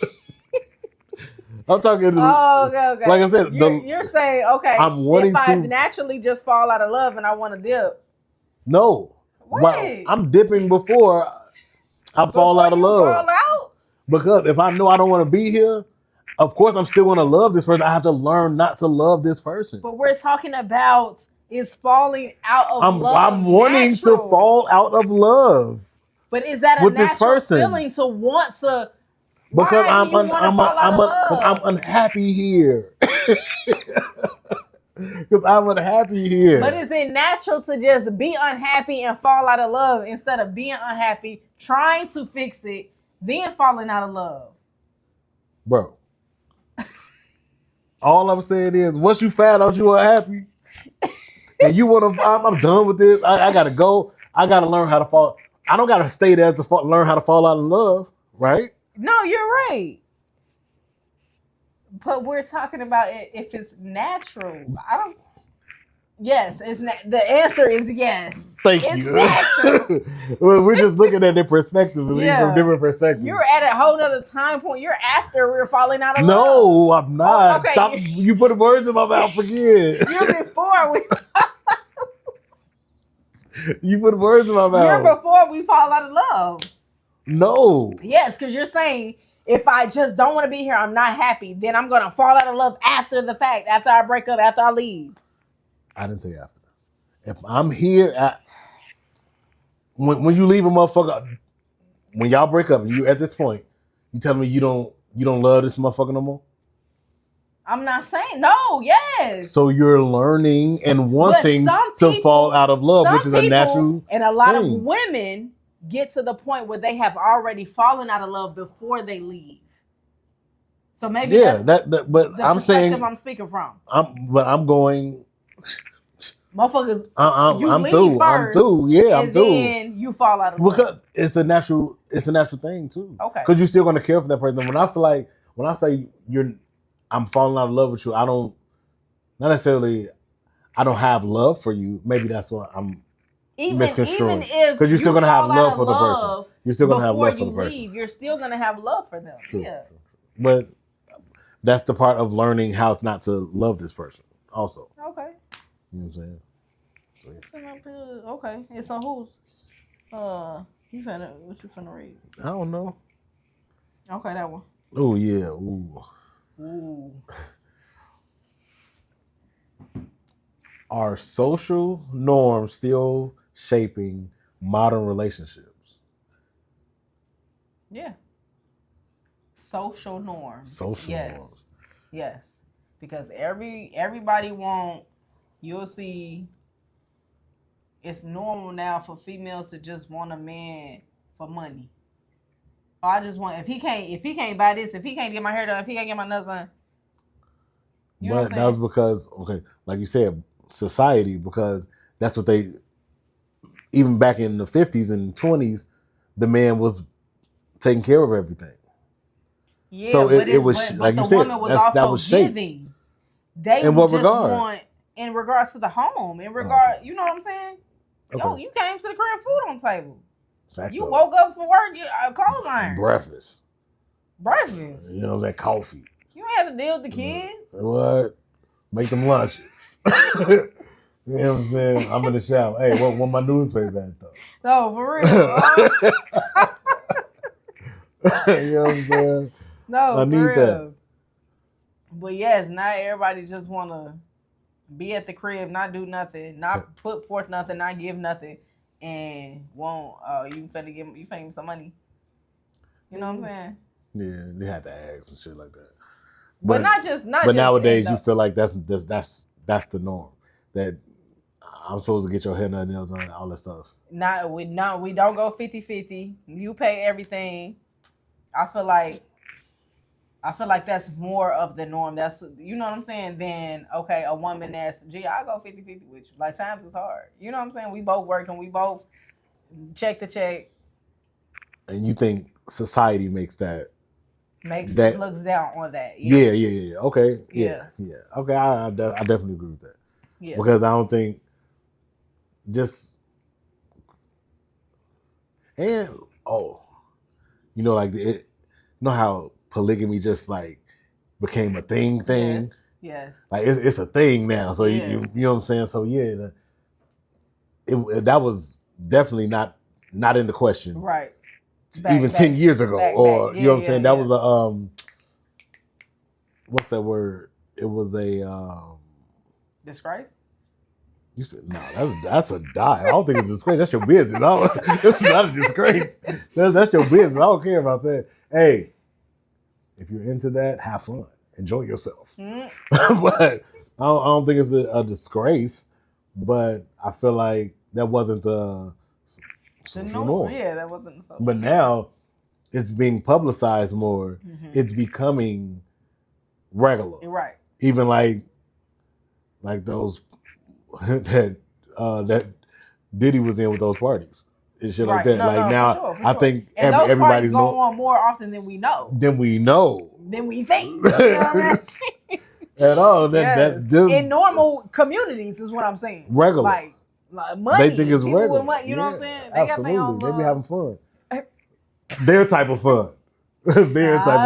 Speaker 2: I'm talking.
Speaker 1: Okay.
Speaker 2: Like I said,
Speaker 1: you're saying okay.
Speaker 2: I'm wanting
Speaker 1: if I naturally just fall out of love and I want to dip.
Speaker 2: No.
Speaker 1: What?
Speaker 2: I'm dipping before I fall out of love.
Speaker 1: Fall out?
Speaker 2: Because if I know I don't want to be here, of course I'm still going to love this person. I have to learn not to love this person.
Speaker 1: But we're talking about is falling out of love.
Speaker 2: I'm wanting to fall out of love.
Speaker 1: But is that a natural feeling to want to?
Speaker 2: Because I'm unhappy here. Because I'm unhappy here.
Speaker 1: But is it natural to just be unhappy and fall out of love instead of being unhappy, trying to fix it, then falling out of love?
Speaker 2: Bro. All I'm saying is, once you found out you were happy, and you want to, I'm done with this. I got to go. I got to learn how to fall. I don't got to stay there to learn how to fall out of love, right?
Speaker 1: No, you're right. But we're talking about it if it's natural. Yes, the answer is yes.
Speaker 2: Thank you. Natural. Well, we're just looking at it from different perspectives.
Speaker 1: You're at a whole other time point. You're after we're falling out of love.
Speaker 2: No, I'm not. Okay. Stop. You put words in my mouth. Forget.
Speaker 1: You're before we.
Speaker 2: You put words in my mouth.
Speaker 1: You're before we fall out of love.
Speaker 2: No.
Speaker 1: Yes, because you're saying if I just don't want to be here, I'm not happy. Then I'm gonna fall out of love after the fact, after I break up, after I leave.
Speaker 2: I didn't say after. If I'm here, when you leave a motherfucker, when y'all break up, you at this point, you tell me you don't love this motherfucker no more.
Speaker 1: I'm not saying no. Yes.
Speaker 2: So you're learning and wanting to fall out of love, which is a natural
Speaker 1: and a lot of women get to the point where they have already fallen out of love before they leave. So maybe
Speaker 2: but I'm saying
Speaker 1: I'm speaking from.
Speaker 2: I'm going.
Speaker 1: Motherfuckers,
Speaker 2: I'm through.
Speaker 1: First,
Speaker 2: I'm through. Yeah, I'm through.
Speaker 1: And then you fall out of love.
Speaker 2: Because it's a natural thing too.
Speaker 1: Okay.
Speaker 2: Because you're still going to care for that person. When I say I'm falling out of love with you, I don't have love for you. Maybe that's what I'm misconstruing. Because you're still going to have love for the person. You're still going to have love for the person.
Speaker 1: You're still going to have love for them.
Speaker 2: True,
Speaker 1: yeah.
Speaker 2: True. But that's the part of learning how not to love this person also.
Speaker 1: Okay.
Speaker 2: You know what I'm saying?
Speaker 1: Okay. It's on who's? What you finna read?
Speaker 2: I don't know.
Speaker 1: Okay, that one.
Speaker 2: Oh yeah. Ooh. Are social norms still shaping modern relationships?
Speaker 1: Yeah. Social norms. Yes. Because everybody you'll see it's normal now for females to just want a man for money. I just want if he can't buy this, if he can't get my hair done, if he can't get my nails done.
Speaker 2: But that was because, like you said, society, because that's what even back in the 50s and 20s, the man was taking care of everything.
Speaker 1: Yeah,
Speaker 2: so it was like you said, that was shaped.
Speaker 1: Giving. They
Speaker 2: in what
Speaker 1: just
Speaker 2: regard?
Speaker 1: Want in regards to the home. You know what I'm saying? Okay. Yo, you came to the crib, food on the table. You woke up for work, clothes iron.
Speaker 2: Breakfast.
Speaker 1: You
Speaker 2: know, that coffee.
Speaker 1: You ain't have to deal with the kids.
Speaker 2: What? Make them lunches. You You know what I'm saying? I'm in the shower. Hey, what my newspaper at though?
Speaker 1: No, for real.
Speaker 2: You know what I'm saying?
Speaker 1: No,
Speaker 2: I
Speaker 1: for
Speaker 2: need
Speaker 1: real.
Speaker 2: that.
Speaker 1: But yes, not everybody just want to be at the crib, not do nothing, not put forth nothing, not give nothing, and won't. You finna give me some money. You know what I'm saying?
Speaker 2: Yeah, they had to ask and shit like that.
Speaker 1: But not just
Speaker 2: nowadays you feel like that's the norm. That I'm supposed to get your hair and nails on, all that stuff.
Speaker 1: We don't go 50-50. You pay everything. I feel like that's more of the norm. That's, you know what I'm saying, than, okay, a woman that's, I'll go 50-50 with you. Like, times is hard. You know what I'm saying? We both working. We both check to check.
Speaker 2: And you think society looks down
Speaker 1: on that.
Speaker 2: Yeah. Okay. Yeah. Okay, I definitely agree with that. Yeah. Because I don't think like you know how polygamy just like became a thing.
Speaker 1: Yes.
Speaker 2: Like it's a thing now. So you know what I'm saying. So yeah, that was definitely not in the question.
Speaker 1: Right.
Speaker 2: Even 10 years ago, or you know what I'm saying. That was a what's that word? It was a
Speaker 1: disgrace.
Speaker 2: You said no. That's a die. I don't think it's a disgrace. That's your business. It's not a disgrace. That's your business. I don't care about that. Hey, if you're into that, have fun. Enjoy yourself. But I don't think it's a disgrace. But I feel like that wasn't the social norm.
Speaker 1: Yeah, that wasn't the social
Speaker 2: But now it's being publicized more. Mm-hmm. It's becoming regular.
Speaker 1: Right.
Speaker 2: Even like those that Diddy was in with those parties and shit like that. Now, for sure. I think
Speaker 1: and those everybody's parties go on more often than we know.
Speaker 2: Than we
Speaker 1: think. You know
Speaker 2: at all.
Speaker 1: In normal communities is what I'm saying.
Speaker 2: Regular.
Speaker 1: Like money.
Speaker 2: They think it's regular. With
Speaker 1: money, you know what I'm saying? They
Speaker 2: absolutely.
Speaker 1: Got
Speaker 2: they be having fun. Their type of fun. Their type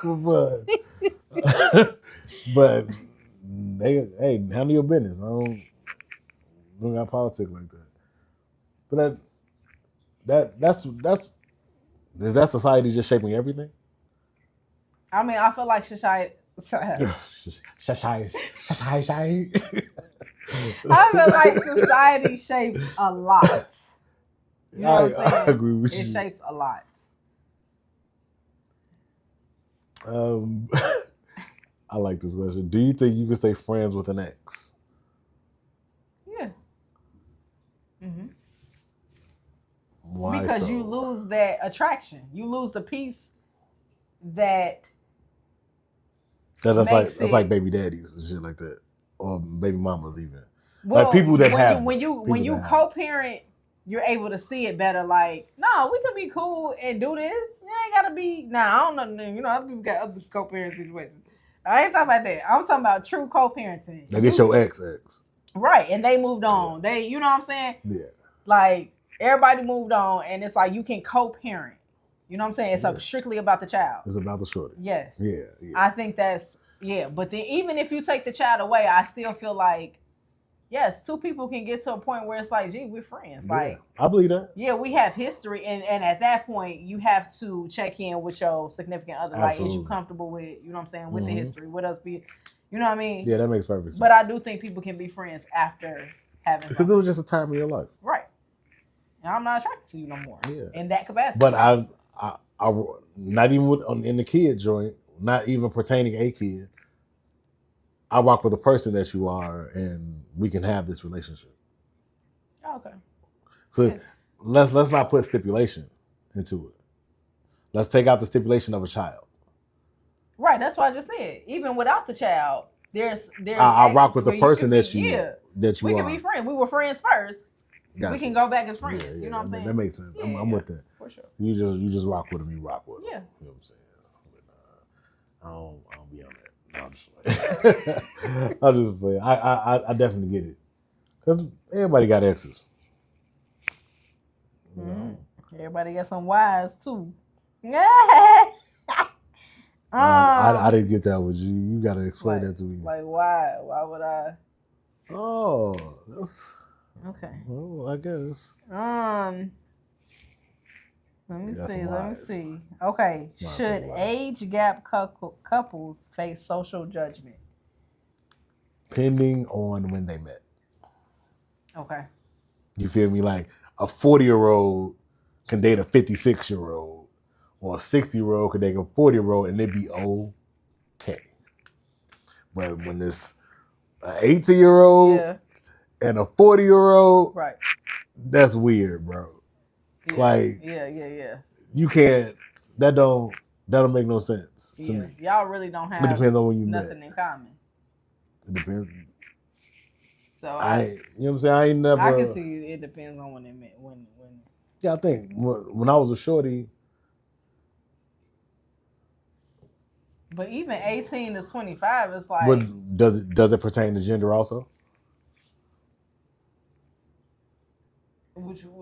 Speaker 2: of fun. But hey, handle your business. I don't got politics like that. But that's is that society just shaping everything?
Speaker 1: I mean, I feel like society.
Speaker 2: I
Speaker 1: feel like society shapes a lot. You know what I'm saying? I
Speaker 2: agree with you.
Speaker 1: It shapes a lot.
Speaker 2: I like this question. Do you think you can stay friends with an ex?
Speaker 1: Yeah. Mm-hmm.
Speaker 2: Why?
Speaker 1: Because you lose that attraction. You lose the piece that.
Speaker 2: That's like baby daddies and shit like that, or baby mamas even.
Speaker 1: Well,
Speaker 2: like people that
Speaker 1: when you co-parent, you're able to see it better. Like, no, we could be cool and do this. It ain't gotta be. I don't know. You know, other people got other co-parent situations. I ain't talking about that. I'm talking about true co-parenting.
Speaker 2: Like it's your ex.
Speaker 1: Right, and they moved on. Yeah. You know what I'm saying?
Speaker 2: Yeah.
Speaker 1: Like everybody moved on, and it's like you can co-parent. You know what I'm saying? It's strictly about the child.
Speaker 2: It's about the shorty.
Speaker 1: Yes.
Speaker 2: Yeah.
Speaker 1: I think that's but then even if you take the child away, I still feel like yes, two people can get to a point where it's like, gee, we're friends. Like
Speaker 2: I believe that.
Speaker 1: Yeah, we have history, and at that point, you have to check in with your significant other.
Speaker 2: Absolutely.
Speaker 1: Like, is you comfortable with, you know what I'm saying, with the history? With us be, you know what I mean?
Speaker 2: Yeah, that makes perfect sense.
Speaker 1: But I do think people can be friends after having
Speaker 2: because it was just a time in your life,
Speaker 1: right? And I'm not attracted to you no more in that capacity.
Speaker 2: But I not even in the kid joint, not even pertaining a kid. I rock with the person that you are, and we can have this relationship.
Speaker 1: Okay.
Speaker 2: So let's not put stipulation into it. Let's take out the stipulation of a child.
Speaker 1: Right. That's what I just said. Even without the child, there's.
Speaker 2: I rock with the person that you are.
Speaker 1: We can be friends. We were friends first.
Speaker 2: Gotcha.
Speaker 1: We can go back as friends. You know what I'm saying?
Speaker 2: That makes sense. Yeah, I'm with that.
Speaker 1: For sure.
Speaker 2: You just rock with them. You rock with them.
Speaker 1: Yeah.
Speaker 2: You know what I'm saying? But, I don't be on that. No, I'm just playing. I'm just playing. I definitely get it. Because everybody got exes.
Speaker 1: Everybody got some wives too.
Speaker 2: I didn't get that with you. You got to explain that to me.
Speaker 1: Like why? Why would I?
Speaker 2: Oh, that's
Speaker 1: Okay.
Speaker 2: well, I guess.
Speaker 1: Let me
Speaker 2: That's
Speaker 1: see. Let me
Speaker 2: wise.
Speaker 1: see. Okay. Should age gap couples face social judgment?
Speaker 2: Depending on when they met.
Speaker 1: Okay.
Speaker 2: You feel me? Like a 40-year-old can date a 56-year-old, or a 60-year-old can date a 40-year-old, and it'd be okay. But when this an 18-year-old and a 40-year-old,
Speaker 1: right,
Speaker 2: that's weird, bro.
Speaker 1: Yeah.
Speaker 2: Like,
Speaker 1: yeah.
Speaker 2: You can't. That don't make no sense to me.
Speaker 1: Y'all really don't have.
Speaker 2: It depends on when you
Speaker 1: nothing
Speaker 2: met.
Speaker 1: in common.
Speaker 2: It depends.
Speaker 1: So
Speaker 2: you know what I'm saying? I ain't never.
Speaker 1: I can see it depends on when they met. When.
Speaker 2: Yeah, I think when I was a shorty.
Speaker 1: But even 18 to 25, it's like.
Speaker 2: But does it pertain to gender also?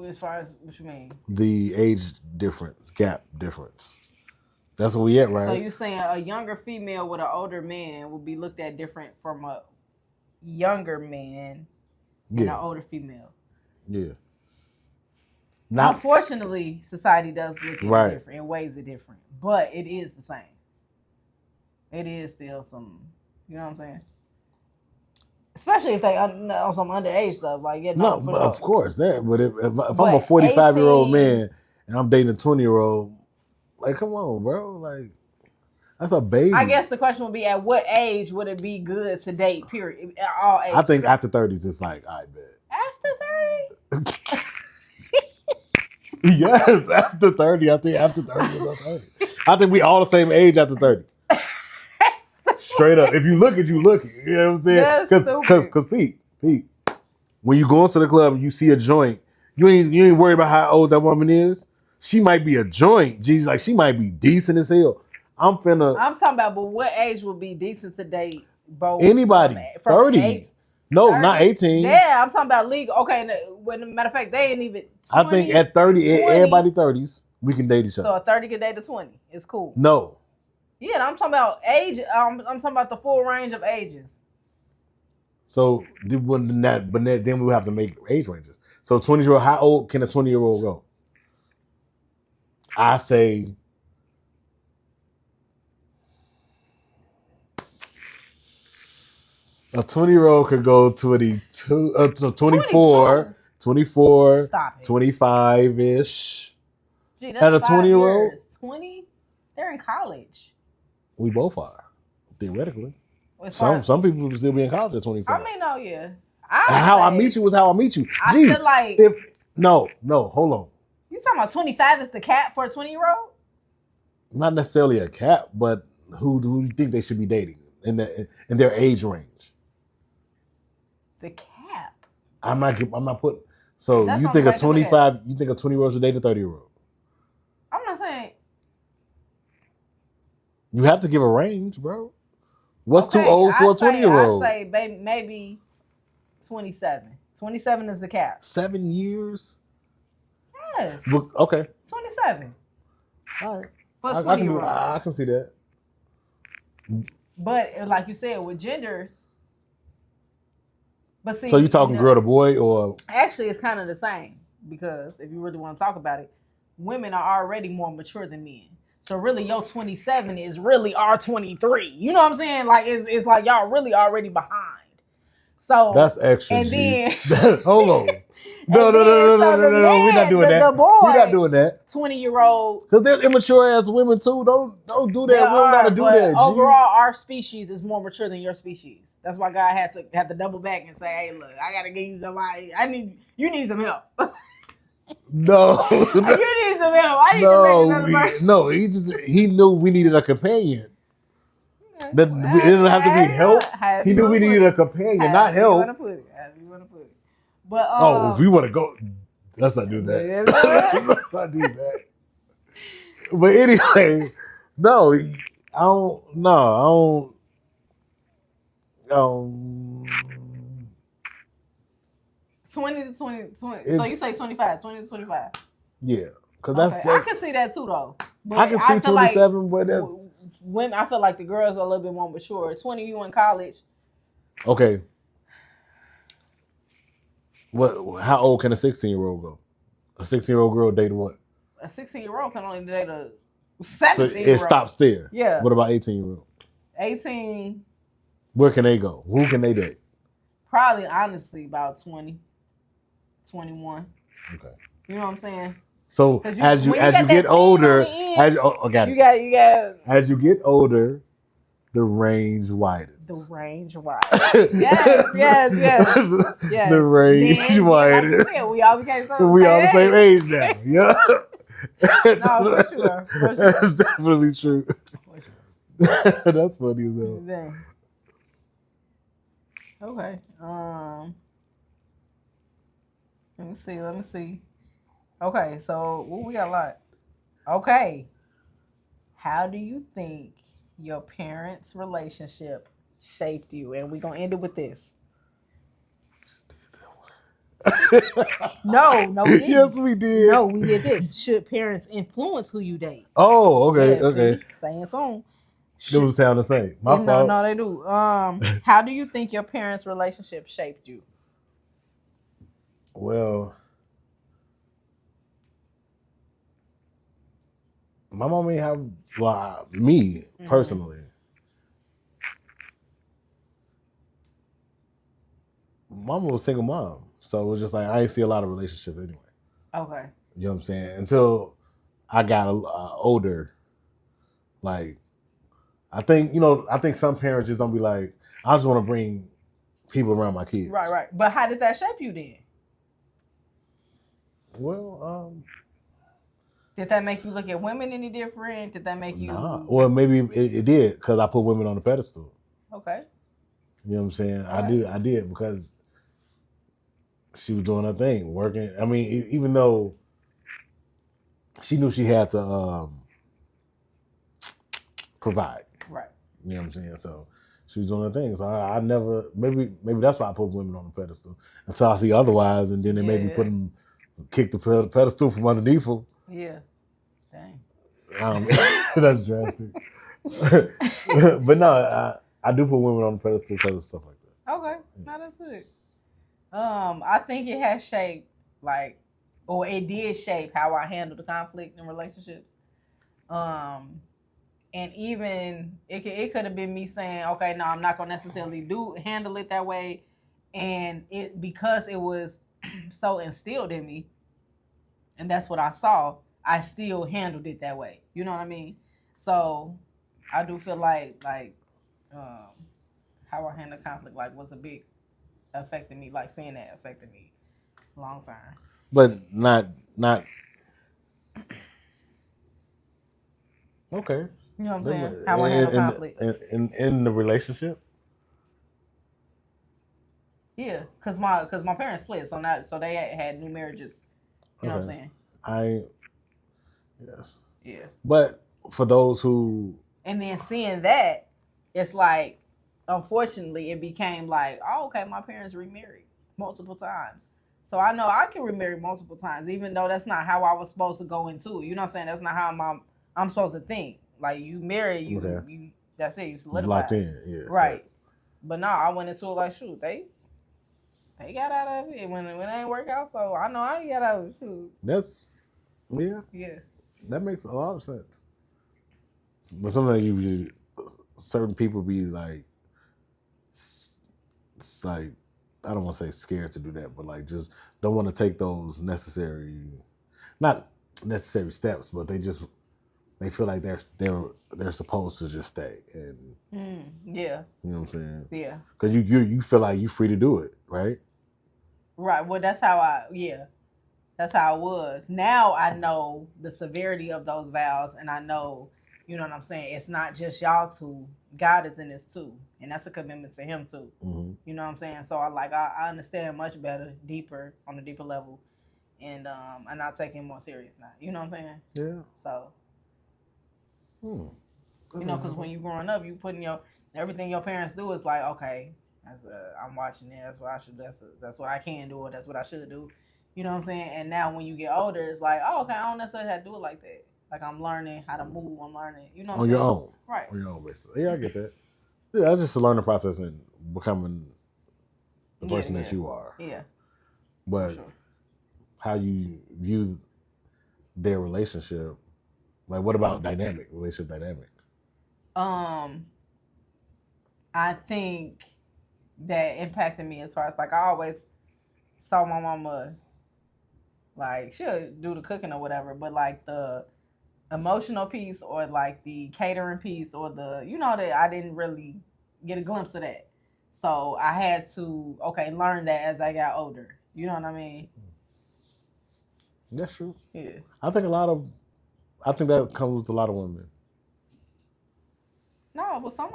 Speaker 1: As far as what you mean?
Speaker 2: The age gap difference. That's what we at, right?
Speaker 1: So you're saying a younger female with an older man will be looked at different from a younger man and an older female.
Speaker 2: Yeah.
Speaker 1: Unfortunately, society does look at it different and weighs it different, but it is the same. It is still some, you know what I'm saying? Especially if they on some underage stuff, like
Speaker 2: no, but of course that. But if I'm a 45-year-old man and I'm dating a 20-year-old, like, come on, bro, like that's a baby.
Speaker 1: I guess the question would be, at what age would it be good to date? Period. At all ages.
Speaker 2: I think after 30s, it's like, I bet.
Speaker 1: After
Speaker 2: 30? Yes, after 30. I think after 30 is okay. I think we all the same age after 30. Straight up. If you look it, you look it. You know what I'm saying? Because Pete, when you go into the club and you see a joint, you ain't worried about how old that woman is. She might be a joint. Geez, like she might be decent as hell. I'm talking about,
Speaker 1: but what age would be decent to date both?
Speaker 2: Anybody. From 30. No,
Speaker 1: 30?
Speaker 2: Not 18.
Speaker 1: Yeah, I'm talking about legal. Okay, matter of fact, they ain't even 20,
Speaker 2: I think at 30, everybody 30s, we can date each other.
Speaker 1: So a 30 can date a 20. It's cool.
Speaker 2: No.
Speaker 1: Yeah, I'm talking about age. I'm talking about the full range of ages.
Speaker 2: So then we have to make age ranges. So 20-year-old, how old can a 20-year-old go? I say a 20-year-old could go 24, 25-ish.
Speaker 1: Gee, that's at a 20-year-old? 20? They're in college.
Speaker 2: We both are, theoretically. Some people will still be in college at 25.
Speaker 1: I mean, no, yeah.
Speaker 2: How I meet you is how I meet you.
Speaker 1: I feel like
Speaker 2: no, hold on.
Speaker 1: You talking about 25 is the cap for a 20-year-old?
Speaker 2: Not necessarily a cap, but who do you think they should be dating in their age range?
Speaker 1: The cap.
Speaker 2: I'm not putting. So you think a 25? You think a 20-year-old should date a 30-year-old?
Speaker 1: I'm not saying.
Speaker 2: You have to give a range, bro. What's too old for a 20-year-old?
Speaker 1: I say maybe 27. 27 is the cap.
Speaker 2: 7 years?
Speaker 1: Yes.
Speaker 2: Okay.
Speaker 1: 27.
Speaker 2: All right.
Speaker 1: For a 20-year-old.
Speaker 2: I can see that.
Speaker 1: But like you said, with genders. But see,
Speaker 2: so you talking girl to boy or?
Speaker 1: Actually, it's kind of the same, because if you really want to talk about it, women are already more mature than men. So really, your 27 is really our 23. You know what I'm saying? Like it's like y'all really already behind. So
Speaker 2: that's extra.
Speaker 1: And then
Speaker 2: hold on. No. We're not doing that. We're not doing that.
Speaker 1: 20-year-old.
Speaker 2: Because there's immature ass women too. Don't do that. We don't gotta do that.
Speaker 1: Overall, our species is more mature than your species. That's why God had to double back and say, "Hey, look, I gotta give you somebody. You need some help."
Speaker 2: No.
Speaker 1: You need some help. I need to make another person.
Speaker 2: No, he knew we needed a companion. Okay. It didn't have to be help. He knew we needed a companion, not help. You want to put it. But if we want to go, let's not do that. Let's not do that. But anyway, no, I don't.
Speaker 1: 20 to 20. So you say 25, 20 to 25.
Speaker 2: Yeah, because that's.
Speaker 1: I can see that too, though.
Speaker 2: But I can see 27, but that's.
Speaker 1: Women, I feel like the girls are a little bit more mature. 20, you in college.
Speaker 2: Okay. What? How old can a 16-year-old go? A 16-year-old girl date what?
Speaker 1: A 16-year-old can only date a
Speaker 2: So
Speaker 1: 17-year-old.
Speaker 2: it stops there.
Speaker 1: Yeah.
Speaker 2: What about 18-year-old?
Speaker 1: 18.
Speaker 2: Where can they go? Who can they date?
Speaker 1: Probably, honestly, about 20, 21.
Speaker 2: Okay.
Speaker 1: You know what I'm saying?
Speaker 2: So as you get older, as you get older, the range widens.
Speaker 1: The range widens. yes.
Speaker 2: The range widens.
Speaker 1: Like you said, we all became
Speaker 2: the same age now. Yeah.
Speaker 1: No, for sure.
Speaker 2: That's definitely true. That's funny as hell.
Speaker 1: Dang. Okay. Let me see. Okay, so we got a lot. Okay. How do you think your parents' relationship shaped you? And we're gonna end it with this. No, we didn't.
Speaker 2: Yes, we did.
Speaker 1: No, we did this. Should parents influence who you date?
Speaker 2: Oh, okay, okay.
Speaker 1: See, staying soon.
Speaker 2: It was sound the same. My fault.
Speaker 1: No, they do. How do you think your parents' relationship shaped you?
Speaker 2: Well, my mom may have me personally. Mama was a single mom, so it was just like I didn't see a lot of relationships anyway.
Speaker 1: Okay.
Speaker 2: You know what I'm saying? Until I got older, like I think some parents just don't be like, I just want to bring people around my kids.
Speaker 1: Right. But how did that shape you then?
Speaker 2: Well,
Speaker 1: did that make you look at women any different? Did that make you?
Speaker 2: Nah. Well, maybe it did because I put women on the pedestal.
Speaker 1: Okay.
Speaker 2: You know what I'm saying?
Speaker 1: Right.
Speaker 2: I did because she was doing her thing, working. I mean, even though she knew she had to provide.
Speaker 1: Right.
Speaker 2: You know what I'm saying? So she was doing her thing. So I never, maybe that's why I put women on the pedestal until I see otherwise, and then they made me kick the pedestal from underneath them.
Speaker 1: Yeah. Dang.
Speaker 2: That's drastic. But no, I do put women on the pedestal because of stuff like that.
Speaker 1: Okay. No, that's good. I think it has shaped, it did shape how I handle the conflict in relationships. And even it could have been me saying, okay, no, I'm not gonna necessarily handle it that way, and it because it was so instilled in me, and that's what I saw. I still handled it that way. You know what I mean? So I do feel like how I handle conflict was a big affected me, seeing that affected me long time.
Speaker 2: But not okay.
Speaker 1: You know what I'm saying? How I handle conflict.
Speaker 2: In the relationship?
Speaker 1: Yeah, cause my parents split, so they had new marriages. You know what I'm saying?
Speaker 2: Yes.
Speaker 1: Yeah.
Speaker 2: But for those who
Speaker 1: and then seeing that, it's like, unfortunately, it became like, oh, okay, my parents remarried multiple times. So I know I can remarry multiple times, even though that's not how I was supposed to go into it. You know what I'm saying? That's not how I'm supposed to think. Like, you marry, you that's it, you solidify.
Speaker 2: Locked in, yeah.
Speaker 1: Right. Right. But no, I went into it like, shoot, they got out of it when it ain't work out, so I know I ain't got out of it, shoot.
Speaker 2: That's,
Speaker 1: yeah.
Speaker 2: That makes a lot of sense. But sometimes certain people be like, it's like, I don't want to say scared to do that, but just don't want to take those not necessary steps, but they feel like they're supposed to just stay and
Speaker 1: yeah.
Speaker 2: You know what I'm saying?
Speaker 1: Yeah.
Speaker 2: Because you feel like you're free to do it, right?
Speaker 1: Right. Well, that's how that's how it was. Now I know the severity of those vows, and I know, you know what I'm saying, it's not just y'all two. God is in this too, and that's a commitment to Him too.
Speaker 2: Mm-hmm.
Speaker 1: You know what I'm saying? So I understand much better, on a deeper level, and I'm not taking it more serious now. You know what I'm saying?
Speaker 2: Yeah.
Speaker 1: So. You know, because when you're growing up, you putting everything your parents do is like, okay, I'm watching it. That's what I should. That's what I can do, or that's what I should do. You know what I'm saying? And now when you get older, it's like, oh, okay, I don't necessarily have to do it like that. Like, I'm learning how to move. I'm learning, you know what I'm saying?
Speaker 2: On your own.
Speaker 1: Right.
Speaker 2: On your own, basically. Yeah, I get that. Yeah, that's just a learning process and becoming the person that you are.
Speaker 1: Yeah.
Speaker 2: But how you view their relationship, like what about relationship dynamic?
Speaker 1: I think that impacted me as far as like I always saw my mama, like she'll do the cooking or whatever, but like the emotional piece or like the catering piece or the, you know, that I didn't really get a glimpse of that. So I had to learn that as I got older. You know what I mean?
Speaker 2: That's true.
Speaker 1: Yeah.
Speaker 2: I think that comes with a lot of women.
Speaker 1: No, but some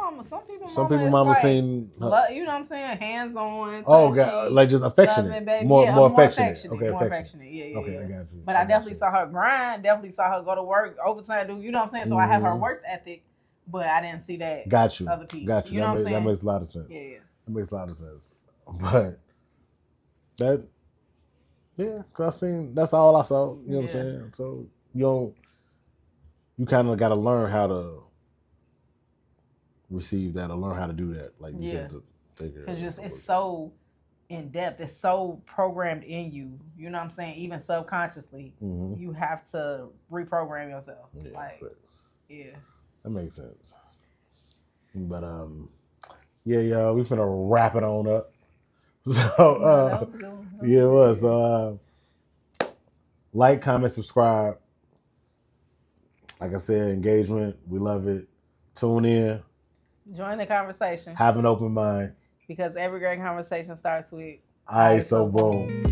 Speaker 1: people
Speaker 2: mama
Speaker 1: like,
Speaker 2: saying,
Speaker 1: you know what I'm saying, hands on.
Speaker 2: Oh God, like just affectionate, more affectionate. Okay,
Speaker 1: more affectionate. Yeah.
Speaker 2: Okay, I got you.
Speaker 1: But I definitely saw her grind. Definitely saw her go to work overtime. Do you know what I'm saying? So I have her work ethic, but I didn't see that.
Speaker 2: Got you.
Speaker 1: Other piece.
Speaker 2: Got you.
Speaker 1: You know what I'm saying?
Speaker 2: That makes a lot of sense.
Speaker 1: Yeah.
Speaker 2: That makes a lot of sense. But that, yeah, cause that's all I saw. You know what I'm saying? So you kind of got to learn how to receive that or learn how to do that. Like you said, to take it.
Speaker 1: Because it's so in depth. It's so programmed in you. You know what I'm saying? Even subconsciously, you have to reprogram yourself.
Speaker 2: Yeah,
Speaker 1: like, yeah.
Speaker 2: That makes sense. But yeah, y'all, we finna wrap it on up. So yeah, it was. So like, comment, subscribe. Like I said, engagement. We love it. Tune in.
Speaker 1: Join the conversation.
Speaker 2: Have an open mind.
Speaker 1: Because every great conversation starts with
Speaker 2: Aight, so boom.